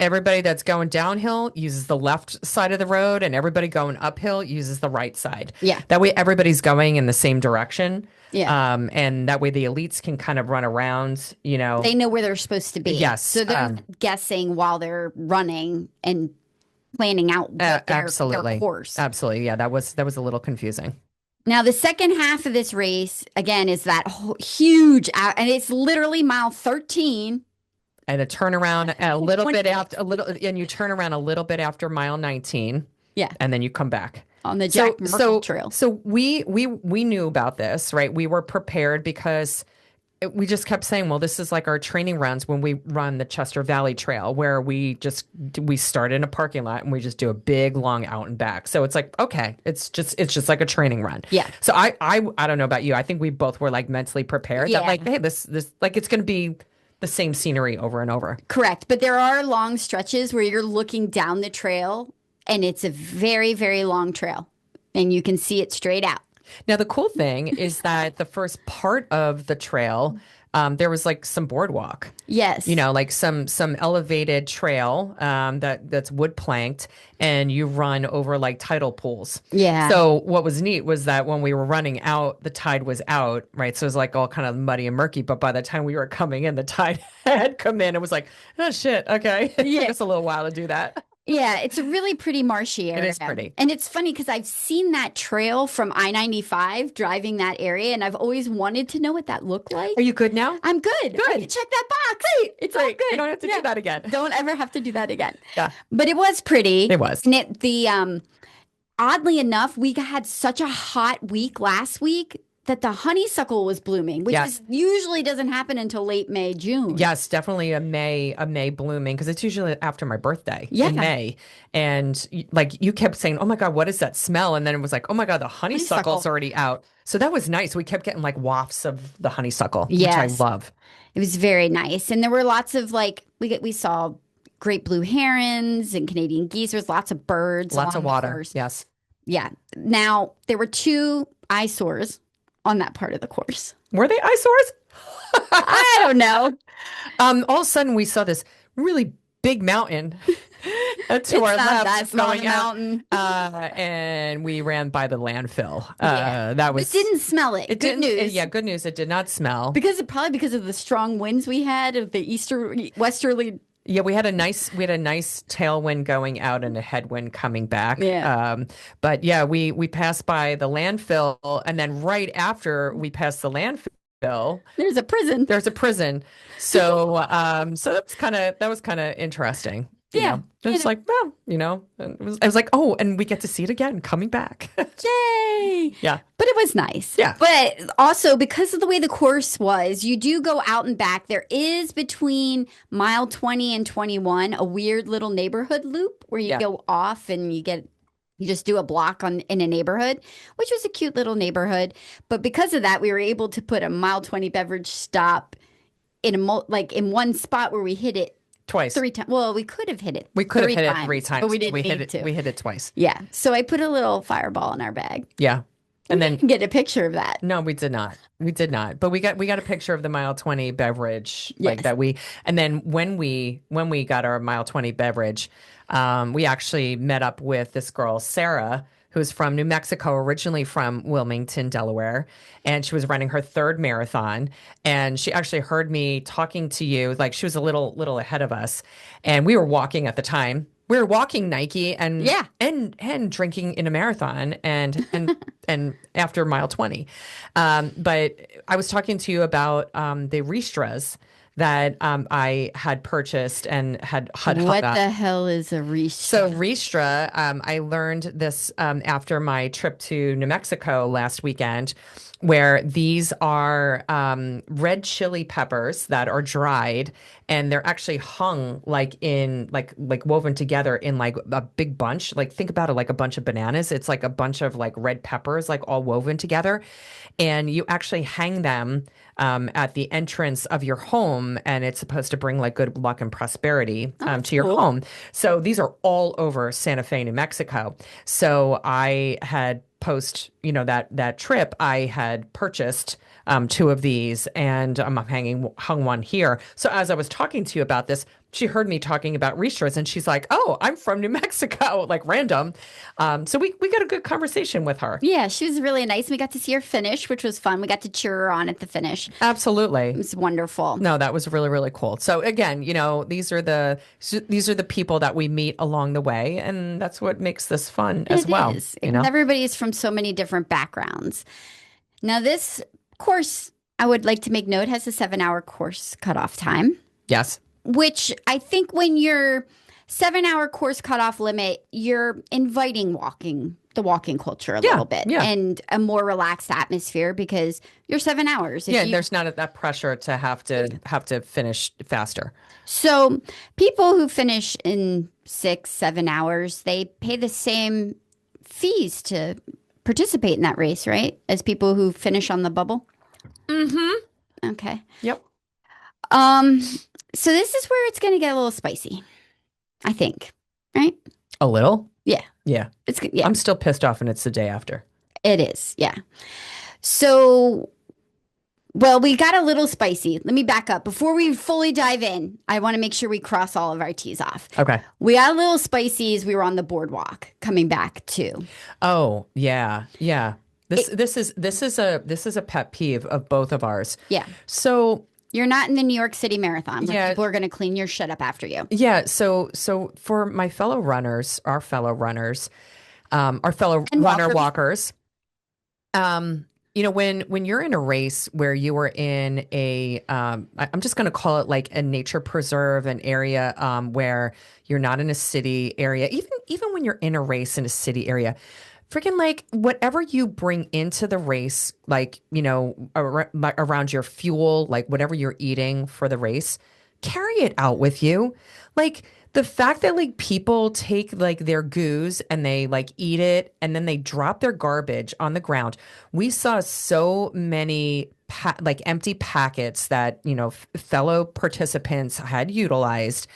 everybody that's going downhill uses the left side of the road, and everybody going uphill uses the right side. Yeah. That way, everybody's going in the same direction. Yeah. And that way, the elites can kind of run around, They know where they're supposed to be. Yes. So they're guessing while they're running and planning out their course. Absolutely. Yeah, that was a little confusing. Now, the second half of this race, again, is that huge out, and it's literally mile 13. And a turnaround and you turn around a little bit after mile 19. Yeah. And then you come back. On the Jack Merkle Trail. So we knew about this, right? We were prepared because we just kept saying, well, this is like our training runs when we run the Chester Valley Trail, where we start in a parking lot and we just do a big long out and back. So it's like, okay, it's just like a training run. Yeah. So I don't know about you. I think we both were like mentally prepared that like, hey, this like it's going to be the same scenery over and over. Correct. But there are long stretches where you're looking down the trail and it's a very, very long trail and you can see it straight out. Now, the cool thing is that the first part of the trail, there was like some boardwalk. Yes. Like some elevated trail that's wood planked, and you run over like tidal pools. Yeah. So what was neat was that when we were running out, the tide was out, right? So it was like all kind of muddy and murky. But by the time we were coming in, the tide had come in. It was like, oh shit, okay. It took us a little while to do that. Yeah, it's a really pretty marshy area. It is pretty. And it's funny because I've seen that trail from I-95 driving that area, and I've always wanted to know what that looked like. Are you good now? I'm good. Good. I can check that box. Great. It's all good. You don't have to do that again. Don't ever have to do that again. Yeah. But it was pretty. It was. And oddly enough, we had such a hot week last week that the honeysuckle was blooming, which usually doesn't happen until late May, June. Yes, definitely a May blooming, because it's usually after my birthday in May. And like you kept saying, oh my God, what is that smell? And then it was like, oh my God, the honeysuckle's already out. So that was nice. We kept getting like wafts of the honeysuckle, which I love. It was very nice. And there were lots of like, we saw great blue herons and Canadian geese. There's lots of birds. Lots of water. Yes. Yeah. Now, there were 2 eyesores on that part of the course. Were they eyesores? I don't know. All of a sudden, we saw this really big mountain to our left. That's not a mountain. And we ran by the landfill. That was. It didn't smell it. Good news. Good news. It did not smell probably because of the strong winds we had of the westerly. Yeah, we had a nice tailwind going out and a headwind coming back. Yeah. But yeah, we passed by the landfill, and then right after we passed the landfill, there's a prison. So that was kind of interesting. It's like, well, I was like, oh, and we get to see it again coming back. Yay! Yeah. But it was nice. Yeah. But also, because of the way the course was, you do go out and back. There is between mile 20 and 21 a weird little neighborhood loop where you go off and you get You just do a block on in a neighborhood, which was a cute little neighborhood. But because of that, we were able to put a mile 20 beverage stop in like in one spot where we hit it Twice. 3 times. Well, we could have hit it We could have three hit it three times, but times, we but didn't need to. we hit it twice. Yeah. So I put a little fireball in our bag. Yeah. We And then didn't get a picture of that. no, we did not. We did not. But we got a picture of the mile 20 beverage like Yes. that and then when we got our mile 20 beverage, we actually met up with this girl, Sarah, who's from New Mexico, originally from Wilmington, Delaware, and she was running her third marathon. And she actually heard me talking to you, like she was a little ahead of us, and we were walking at the time. We were walking Nike Yeah. and drinking in a marathon and after mile 20. But I was talking to you about the Ristras that I had purchased and had hung What up. the hell is a So restra? Ristra, I learned this after my trip to New Mexico last weekend, where these are red chili peppers that are dried, and they're actually hung like in like woven together in like a big bunch. Like think about it like a bunch of bananas. It's like a bunch of like red peppers, like all woven together, and you actually hang them at the entrance of your home, and it's supposed to bring like good luck and prosperity Oh, that's to your cool. home. So these are all over Santa Fe, New Mexico. So I had that trip, I had purchased two of these, and I'm hung one here. So as I was talking to you about this, she heard me talking about Ristras, and she's like, "Oh, I'm from New Mexico," like random. So we got a good conversation with her. Yeah, she was really nice. We got to see her finish, which was fun. We got to cheer her on at the finish. It Absolutely. was wonderful. No, that was really, really cool. So again, these are the people that we meet along the way, and that's what makes this fun as It well, is. you And know? everybody's from so many different backgrounds. Now, this course, I would like to make note, has a 7 hour course cutoff time, Yes. which I think when your 7 hour course cutoff limit, you're inviting the walking culture a Yeah. little bit Yeah. and a more relaxed atmosphere because you're 7 hours. Yeah, and there's not that pressure to have to finish faster. So people who finish in 6, 7 hours, they pay the same fees to participate in that race, right? As people who finish on the bubble. Mm-hmm. Okay. Yep. Um, so this is where it's going to get a little spicy, I think. Right? A little? Yeah. Yeah. Yeah, I'm still pissed off and it's the day after. it is. Yeah. So, well, we got a little spicy. Let me back up. Before we fully dive in, I want to make sure we cross all of our T's off. Okay. We got a little spicy as we were on the boardwalk coming back too. Oh, yeah. Yeah. It- This is a pet peeve of both of ours. Yeah. So You're not in the New York City Marathon where Yeah. people are going to clean your shit up after you. yeah, so for my fellow runners, our fellow And runner walkers. walkers, when you're in a race where you are in I'm just going to call it like a nature preserve, an area where you're not in a city area, even when you're in a race in a city area, freaking like whatever you bring into the race, like, around your fuel, like whatever you're eating for the race, carry it out with you. Like the fact that like people take like their goos and they like eat it and then they drop their garbage on the ground. We saw so many like empty packets that, fellow participants had utilized.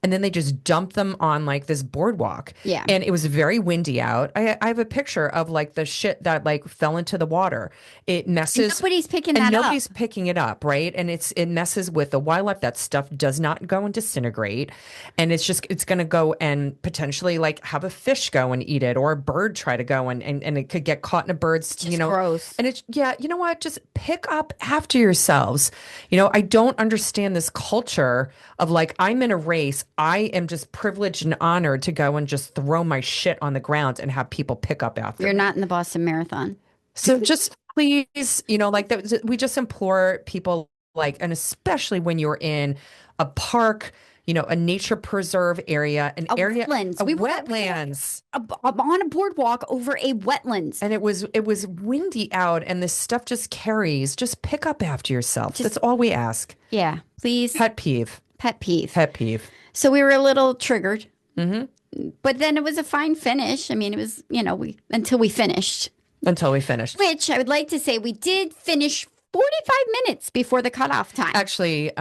And then they just dumped them on like this boardwalk. Yeah. And it was very windy out. I have a picture of like the shit that like fell into the water. It messes. Nobody's picking And that up. nobody's picking it up, right? And it messes with the wildlife. That stuff does not go and disintegrate. And it's going to go and potentially like have a fish go and eat it, or a bird try to go and it could get caught in a bird's, Just gross. And it's, yeah, you know what? Just pick up after yourselves. I don't understand this culture of like, I'm in a race. I am just privileged and honored to go and just throw my shit on the ground and have people pick up after You're me. not in the Boston Marathon. So just please, like that, we just implore people, like, and especially when you're in a park, a nature preserve area, A wetlands. We were wetlands. on a boardwalk over a wetlands. And it was windy out, and this stuff just carries. Just pick up after yourself. Just- That's all we ask. Yeah, please. Pet peeve. Pet peeve. Pet peeve. So we were a little triggered. Mm-hmm. but then it was a fine finish. I mean, it was, we until we finished, until we finished. which I would like to say we did finish 45 minutes before the cutoff time. Actually,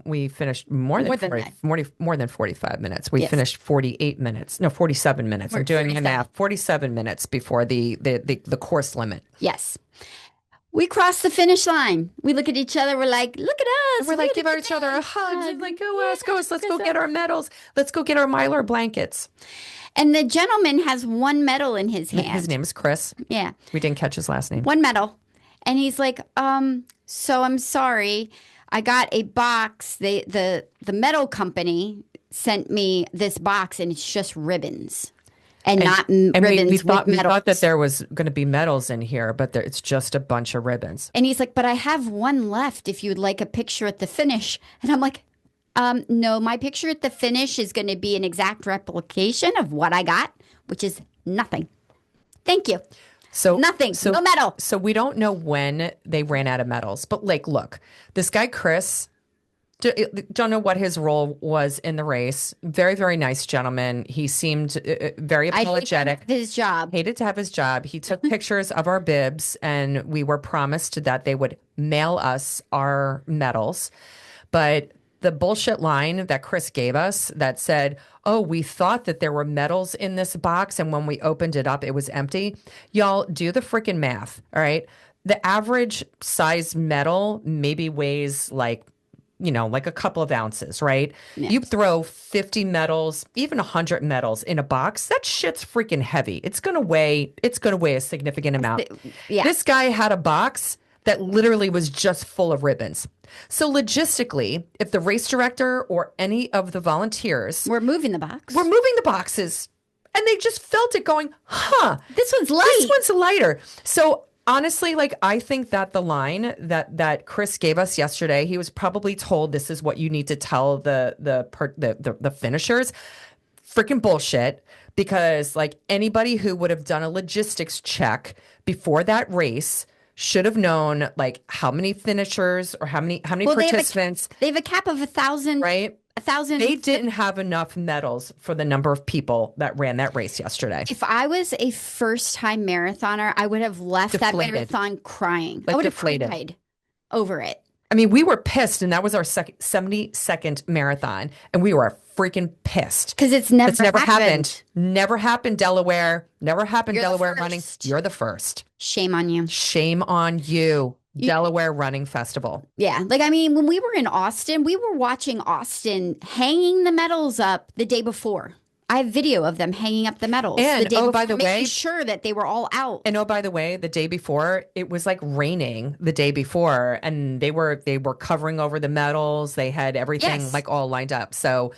we finished more than More than 40, that. 40 more than 45 minutes. We Yes. finished 48 minutes. No, 47 minutes. I'm doing the 47. math. 47 minutes before the course limit. Yes. We crossed the finish line. We look at each other. We're like, look at us. We're like, give at each other a hug. us. Like, go us, go us. Let's go get our medals. Let's go get our Mylar blankets. And the gentleman has one medal in his hand. His name is Chris. Yeah. We didn't catch his last name. One medal. And he's like, so I'm sorry. I got a box. The medal company sent me this box and it's just ribbons. And not ribbons we thought, with we thought that medals. there was going to be medals in here, but it's just a bunch of ribbons. And he's like, but I have one left if you'd like a picture at the finish. And I'm like, no, my picture at the finish is going to be an exact replication of what I got, which is nothing. Thank you. So Nothing. No medal. So we don't know when they ran out of medals, but like, look, this guy Chris, don't know what his role was in the race. Very, very nice gentleman. He seemed very apologetic. His job. Hated to have his job. He took pictures of our bibs, and we were promised that they would mail us our medals. But the bullshit line that Chris gave us that said, oh, we thought that there were medals in this box, and when we opened it up, it was empty. Y'all, do the freaking math, all right? The average size medal maybe weighs like a couple of ounces, right? Yeah. You throw 50 medals, even 100 medals in a box, that shit's freaking heavy. It's going to weigh a significant amount. Yeah. This guy had a box that literally was just full of ribbons. So logistically, if the race director or any of the volunteers We're moving the box. were moving the boxes and they just felt it going, This one's light. this one's lighter. So honestly, like, I think that the line that Chris gave us yesterday, he was probably told this is what you need to tell the finishers. Freaking bullshit. Because like anybody who would have done a logistics check before that race should have known like how many finishers or how many participants. They have a cap of 1,000. Right? 1,000. They didn't have enough medals for the number of people that ran that race yesterday. If I was a first-time marathoner, I would have left Deflated. that marathon crying. Like I would have deflated. cried over it. I mean, we were pissed, and that was our 72nd marathon, and we were freaking pissed. Because it's never happened. Never happened, Delaware. Never happened, You're the Delaware Running. first. You're the first. Shame on you. Shame on you, Delaware Running Festival. Yeah. Like, I mean, when we were in Austin, we were watching Austin hanging the medals up the day before. I have video of them hanging up the medals And, the day oh, before, by the way- making sure that they were all out. And oh, by the way, the day before, it was like raining the day before, and they were covering over the medals. They had everything Yes. like all lined up. So,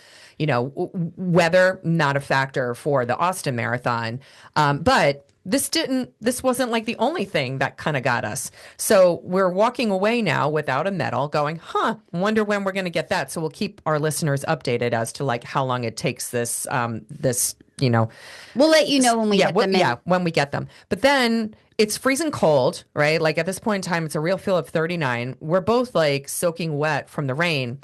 weather not a factor for the Austin Marathon, but this wasn't like the only thing that kind of got us. So we're walking away now without a medal, going, wonder when we're going to get that. So we'll keep our listeners updated as to like how long it takes this. We'll let you know when we get them in. Yeah, when we get them. But then it's freezing cold, right? Like at this point in time, it's a real feel of 39. We're both like soaking wet from the rain.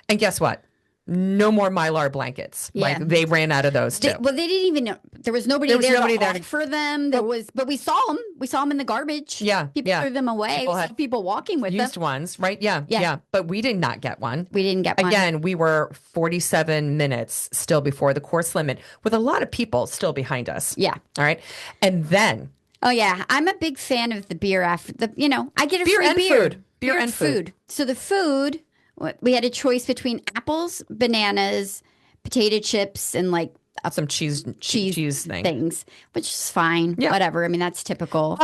And guess what? No more Mylar blankets. Yeah. Like they ran out of those too. Well, they didn't even know. There was nobody there to offer them. But we saw them. We saw them in the garbage. Yeah, People yeah. threw them away. People We saw had people walking with Used them. ones, right? Yeah, Yeah. yeah. But we did not get one. We didn't get one. Again, we were 47 minutes still before the course limit with a lot of people still behind us. Yeah. All right. And then Oh yeah, I'm a big fan of the beer after the. I get a Beer free and beer. food. Beer and food. So the food, we had a choice between apples, bananas, potato chips, and like some cheese thing. things, which is fine. Yeah. Whatever. I mean, that's typical.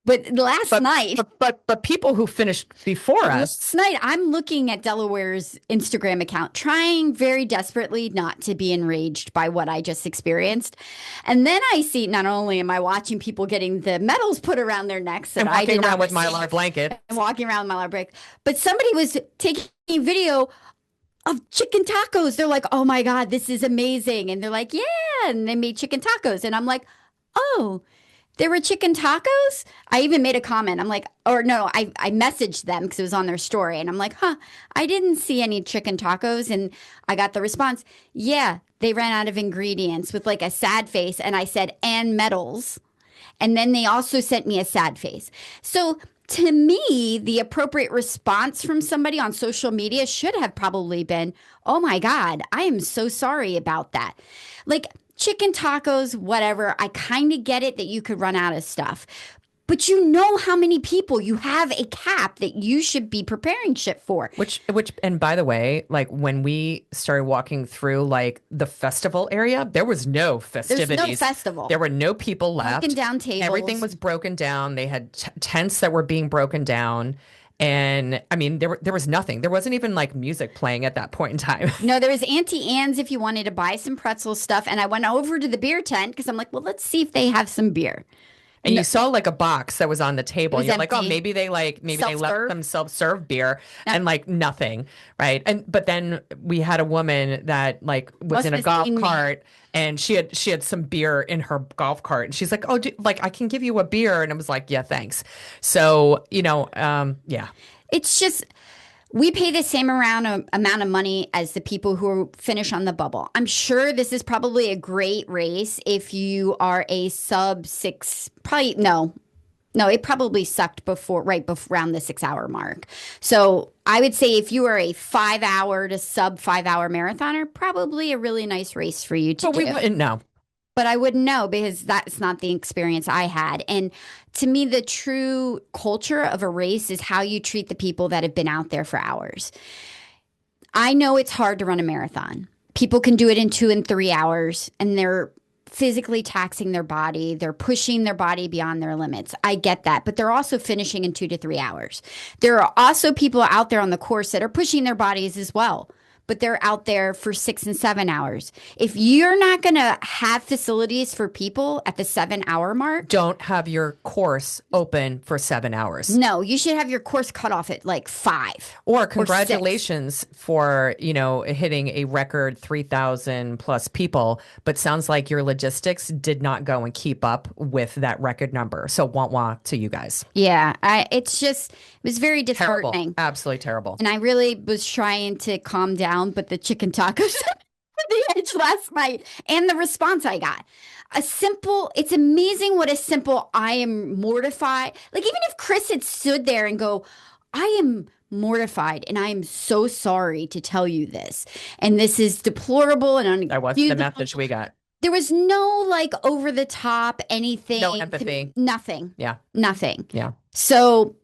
But Last night, but people who finished before us. last night, I'm looking at Delaware's Instagram account, trying very desperately not to be enraged by what I just experienced. And then I see, not only am I watching people getting the medals put around their necks that And I walking did around not with receive, Mylar blanket. and walking around with Mylar break, but somebody was taking video of chicken tacos. They're like, "Oh my God, this is amazing!" And they're like, "Yeah," and they made chicken tacos, and I'm like, "Oh." There were chicken tacos. I even made a comment. I'm like, or no, I messaged them because it was on their story. And I'm like, I didn't see any chicken tacos. And I got the response, yeah, they ran out of ingredients with like a sad face. And I said, and medals. And then they also sent me a sad face. So to me, the appropriate response from somebody on social media should have probably been, oh my God, I am so sorry about that. Like chicken tacos, whatever. I kind of get it that you could run out of stuff. But you know how many people you have a cap that you should be preparing shit for. And by the way, like when we started walking through like the festival area, there was no There's no festivities. festival. There were no people Broken left. down tables. Everything was broken down. They had tents that were being broken down. And I mean, there was nothing. There wasn't even like music playing at that point in time. No, there was Auntie Anne's if you wanted to buy some pretzel stuff. And I went over to the beer tent because I'm like, well, let's see if they have some beer. And No, you saw like a box that was on the it table. was And you're like, oh, empty. maybe they left Self-serve. them self-serve beer No, and like nothing, right? And but then we had a woman that like was must in a have golf seen me. cart and she had some beer in her golf cart and she's like, oh, like I can give you a beer, and I was like, yeah, thanks. So yeah, It's just we pay the same amount of money as the people who finish on the bubble. I'm sure this is probably a great race if you are a sub six, probably no, it probably sucked right before around the 6 hour mark. So I would say if you are a 5 hour to sub 5 hour marathoner, probably a really nice race for you to but we do. wouldn't know. But I wouldn't know because that's not the experience I had. And to me, the true culture of a race is how you treat the people that have been out there for hours. I know it's hard to run a marathon. People can do it in 2 and 3 hours, and they're physically taxing their body. They're pushing their body beyond their limits. I get that. But they're also finishing in 2 to 3 hours. There are also people out there on the course that are pushing their bodies as well, but they're out there for 6 and 7 hours. If you're not going to have facilities for people at the 7 hour mark, Don't have your course open for 7 hours. no, you should have your course cut off at like 5 Or or 6. congratulations for, hitting a record 3,000 plus people, but sounds like your logistics did not go and keep up with that record number. So wah to you guys. Yeah, it was very Terrible. disheartening. Absolutely terrible. And I really was trying to calm down, but the chicken tacos at the edge last night and the response I got. It's amazing what a simple, I am mortified. Like, even if Chris had stood there and go, I am mortified and I am so sorry to tell you this. And this is deplorable and That wasn't the unexcusable. message we got. There was no like over the top anything. No empathy. Nothing. Yeah. Nothing. Yeah. So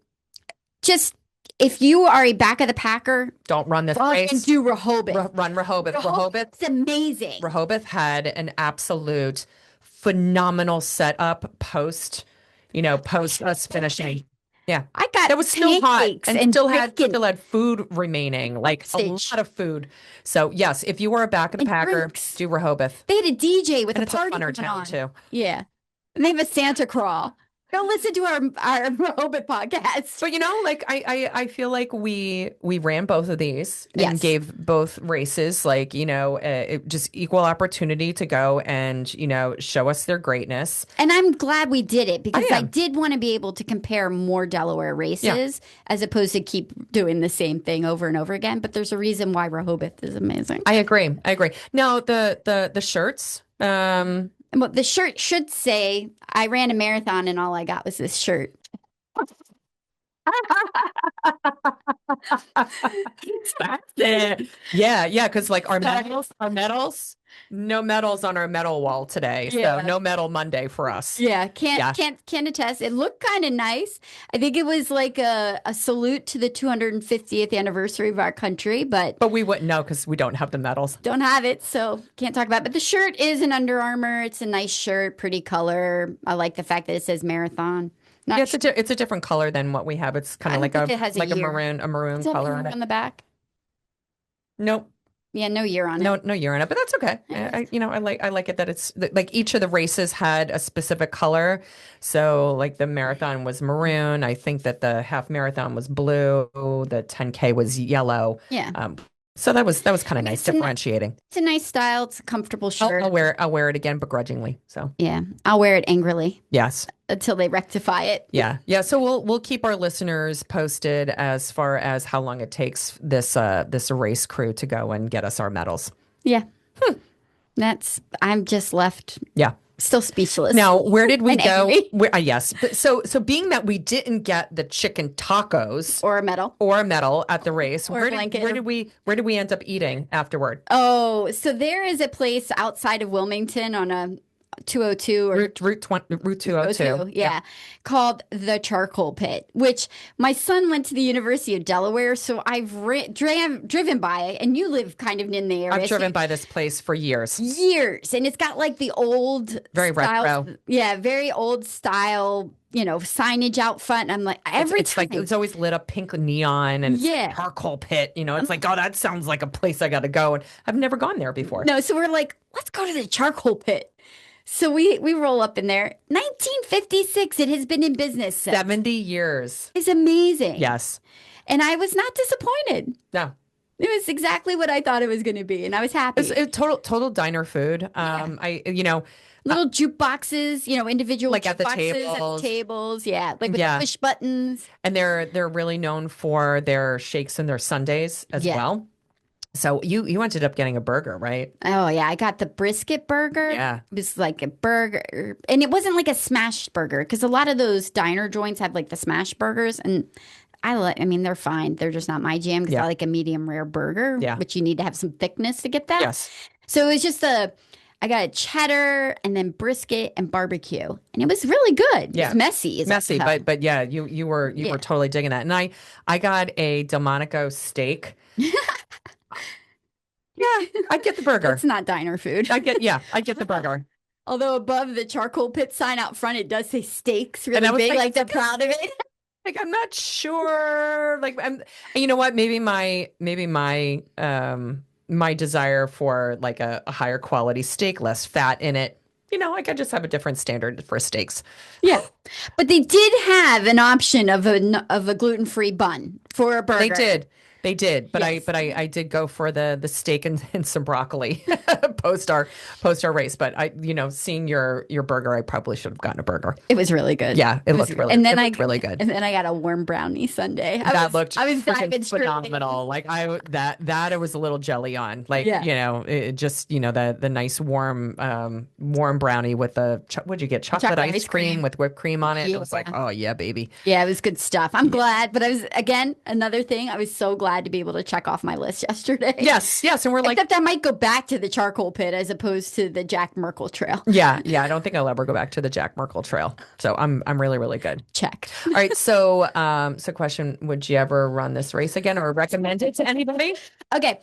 just if you are a back of the packer, Don't run this fucking race. do Rehoboth. Run Rehoboth. It's amazing. Rehoboth had an absolute phenomenal setup post us finishing. Yeah. I got That was still hot pancakes and and still bacon had food remaining, like a stage. lot of food. So yes, if you were a back of the And packer, drinks. do Rehoboth. They had a DJ with And a it's a party funner going town on. too. Yeah. And they have a Santa crawl. Go listen to our Rehoboth podcast. But like I feel like we ran both of these and Yes. gave both races like just equal opportunity to go and show us their greatness. And I'm glad we did it because I I am. did want to be able to compare more Delaware races as opposed to keep doing the same thing over and over again. But there's a reason why Rehoboth is amazing. I agree. Now the shirts. And what the shirt should say, I ran a marathon and all I got was this shirt. That's it. Yeah, because like our medals, no medals on our medal wall today. Yeah. So no medal Monday for us. Yeah, Yeah. can't attest. It looked kind of nice. I think it was like a salute to the 250th anniversary of our country, but But we wouldn't know because we don't have the medals. don't have it, so can't talk about it. But the shirt is an Under Armour. It's a nice shirt, pretty color. I like the fact that it says marathon. Not Yeah, it's a different color than what we have. It's kind I of like don't think it has a year. a maroon Does it have color a on year it. on the back? Nope. Yeah, no year on it. No year in it, but that's okay. I like it that it's like each of the races had a specific color. So like the marathon was maroon. I think that the half marathon was blue. The 10K was yellow. Yeah. So that was kind of nice, It's a ni- differentiating. It's a nice style. It's a comfortable shirt. I'll wear it again begrudgingly. So Yeah, I'll wear it angrily yes. until they rectify it. Yeah. So we'll keep our listeners posted as far as how long it takes this race crew to go and get us our medals. Yeah. I'm just left Yeah. still speechless Now, where did we and go? angry. Yes. But so being that we didn't get the chicken tacos Or a medal or a medal at the race, or a blanket. where did we end up eating afterward? Oh, so there is a place outside of Wilmington on a 202 or Route 202. 202, Yeah. yeah, called the Charcoal Pit, which my son went to the University of Delaware, so I've driven by it, and you live kind of in the I've area, so driven by this place for years. years, and it's got like the old Very style, retro. yeah, very old style, signage out front. I'm like, every It's like time, it's always lit up pink neon and it's yeah. charcoal pit. It's like, oh, that sounds like a place I got to go. And I've never gone there before. No, so we're like, let's go to the Charcoal Pit. So we roll up in there. 1956. It has been in business since. 70 years. It's amazing. Yes. And I was not disappointed. No. It was exactly what I thought it was going to be, and I was happy. It's total diner food. Yeah. Uh, Little jukeboxes, individual like at the jukeboxes at the tables. tables. Yeah, like with Yeah. push buttons. And they're really known for their shakes and their sundaes as Yeah. well. So you ended up getting a burger, right? Oh yeah, I got the brisket burger. Yeah. It was like a burger, and it wasn't like a smashed burger because a lot of those diner joints have like the smashed burgers, and I mean, they're fine. They're just not my jam because Yeah. I like a medium rare burger, Yeah. which you need to have some thickness to get that. Yes. So it was just I got a cheddar and then brisket and barbecue, and it was really good. Yeah. It's messy, Messy, but yeah, you were Yeah. totally digging that. And I got a Delmonico steak. Yeah, I get the burger. It's not diner food. I get the burger. Although above the charcoal pit sign out front, it does say steaks really And I was big, like, like they're proud of it. Like I'm not sure. Like you know what? My desire for like a higher quality steak, less fat in it. I could just have a different standard for steaks. Yeah, but they did have an option of a gluten-free bun for a burger. They did, but Yes. I did go for the steak and some broccoli post our race. But seeing your burger, I probably should have gotten a burger. It was really good. Yeah, it looked really good. And then I got a warm brownie sundae. That looked I was freaking diving straight in. phenomenal. Like that it was a little jelly on. Like Yeah. it just the nice warm brownie with what'd you get? Chocolate ice cream with whipped cream on it. It was like, Yeah. oh yeah, baby. Yeah, it was good stuff. I'm glad, but I was again another thing. I was so glad to be able to check off my list yesterday. Yes, and we're like, Except I might go back to the charcoal pit as opposed to the Jack Merkle Trail. yeah. I don't think I'll ever go back to the Jack Merkle Trail. So I'm really, really good. Check. All right, so question: would you ever run this race again or recommend it to anybody? Okay.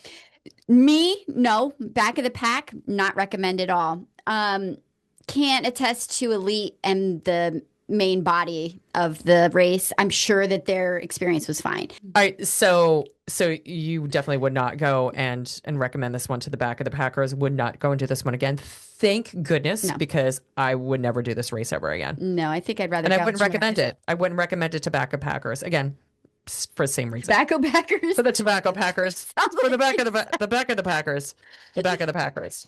Me, no. Back of the pack, not recommend at all. Can't attest to elite and the main body of the race. I'm sure that their experience was fine. All right, so you definitely would not go and recommend this one to the back of the Packers. Would not go and do this one again. Thank goodness, No. because I would never do this race ever again, No, I think I'd rather and I go wouldn't somewhere recommend else. it. I wouldn't recommend it to back of Packers again for the same reason. Tobacco Packers. For the tobacco Packers, Sounds for the like- back of the back of the Packers, the back of the Packers.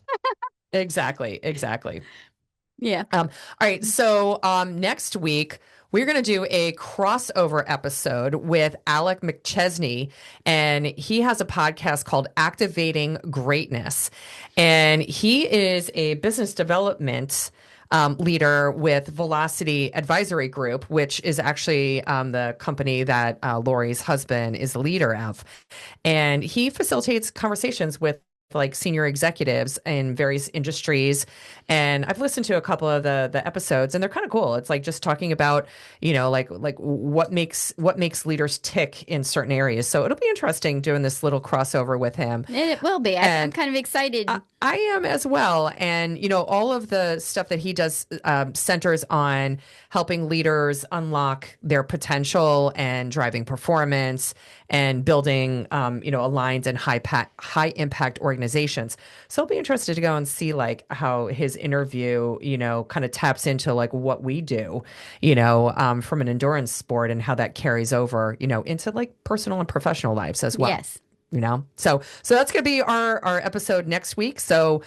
Exactly. Yeah. All right. So next week, we're going to do a crossover episode with Alec McChesney, and he has a podcast called Activating Greatness. And he is a business development leader with Velocity Advisory Group, which is actually the company that Lori's husband is the leader of. And he facilitates conversations with like senior executives in various industries. And I've listened to a couple of the episodes, and they're kind of cool. It's like just talking about, like what makes leaders tick in certain areas. So it'll be interesting doing this little crossover with him. It will be. I'm And kind of excited. I am as well. And, all of the stuff that he does centers on helping leaders unlock their potential and driving performance and building, aligned and high impact organizations. So I'll be interested to go and see like how his interview, kind of taps into like what we do, from an endurance sport and how that carries over, into like personal and professional lives as well. Yes. So that's going to be our episode next week. So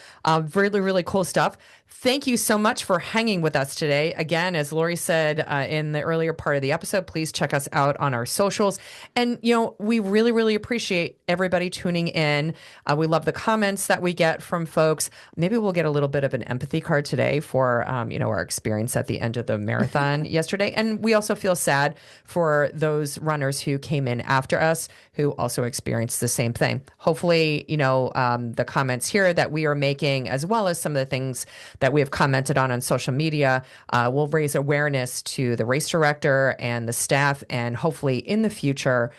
really, really cool stuff. Thank you so much for hanging with us today. Again, as Lori said in the earlier part of the episode, please check us out on our socials. And, we really, really appreciate everybody tuning in. We love the comments that we get from folks. Maybe we'll get a little bit of an empathy card today for, our experience at the end of the marathon yesterday. And we also feel sad for those runners who came in after us who also experienced the same thing. Hopefully, the comments here that we are making, as well as some of the things that we have commented on social media, will raise awareness to the race director and the staff. And hopefully in the future,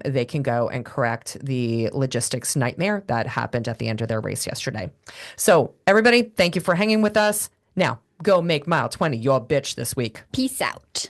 they can go and correct the logistics nightmare that happened at the end of their race yesterday. So everybody, thank you for hanging with us. Now, go make mile 20 your bitch this week. Peace out.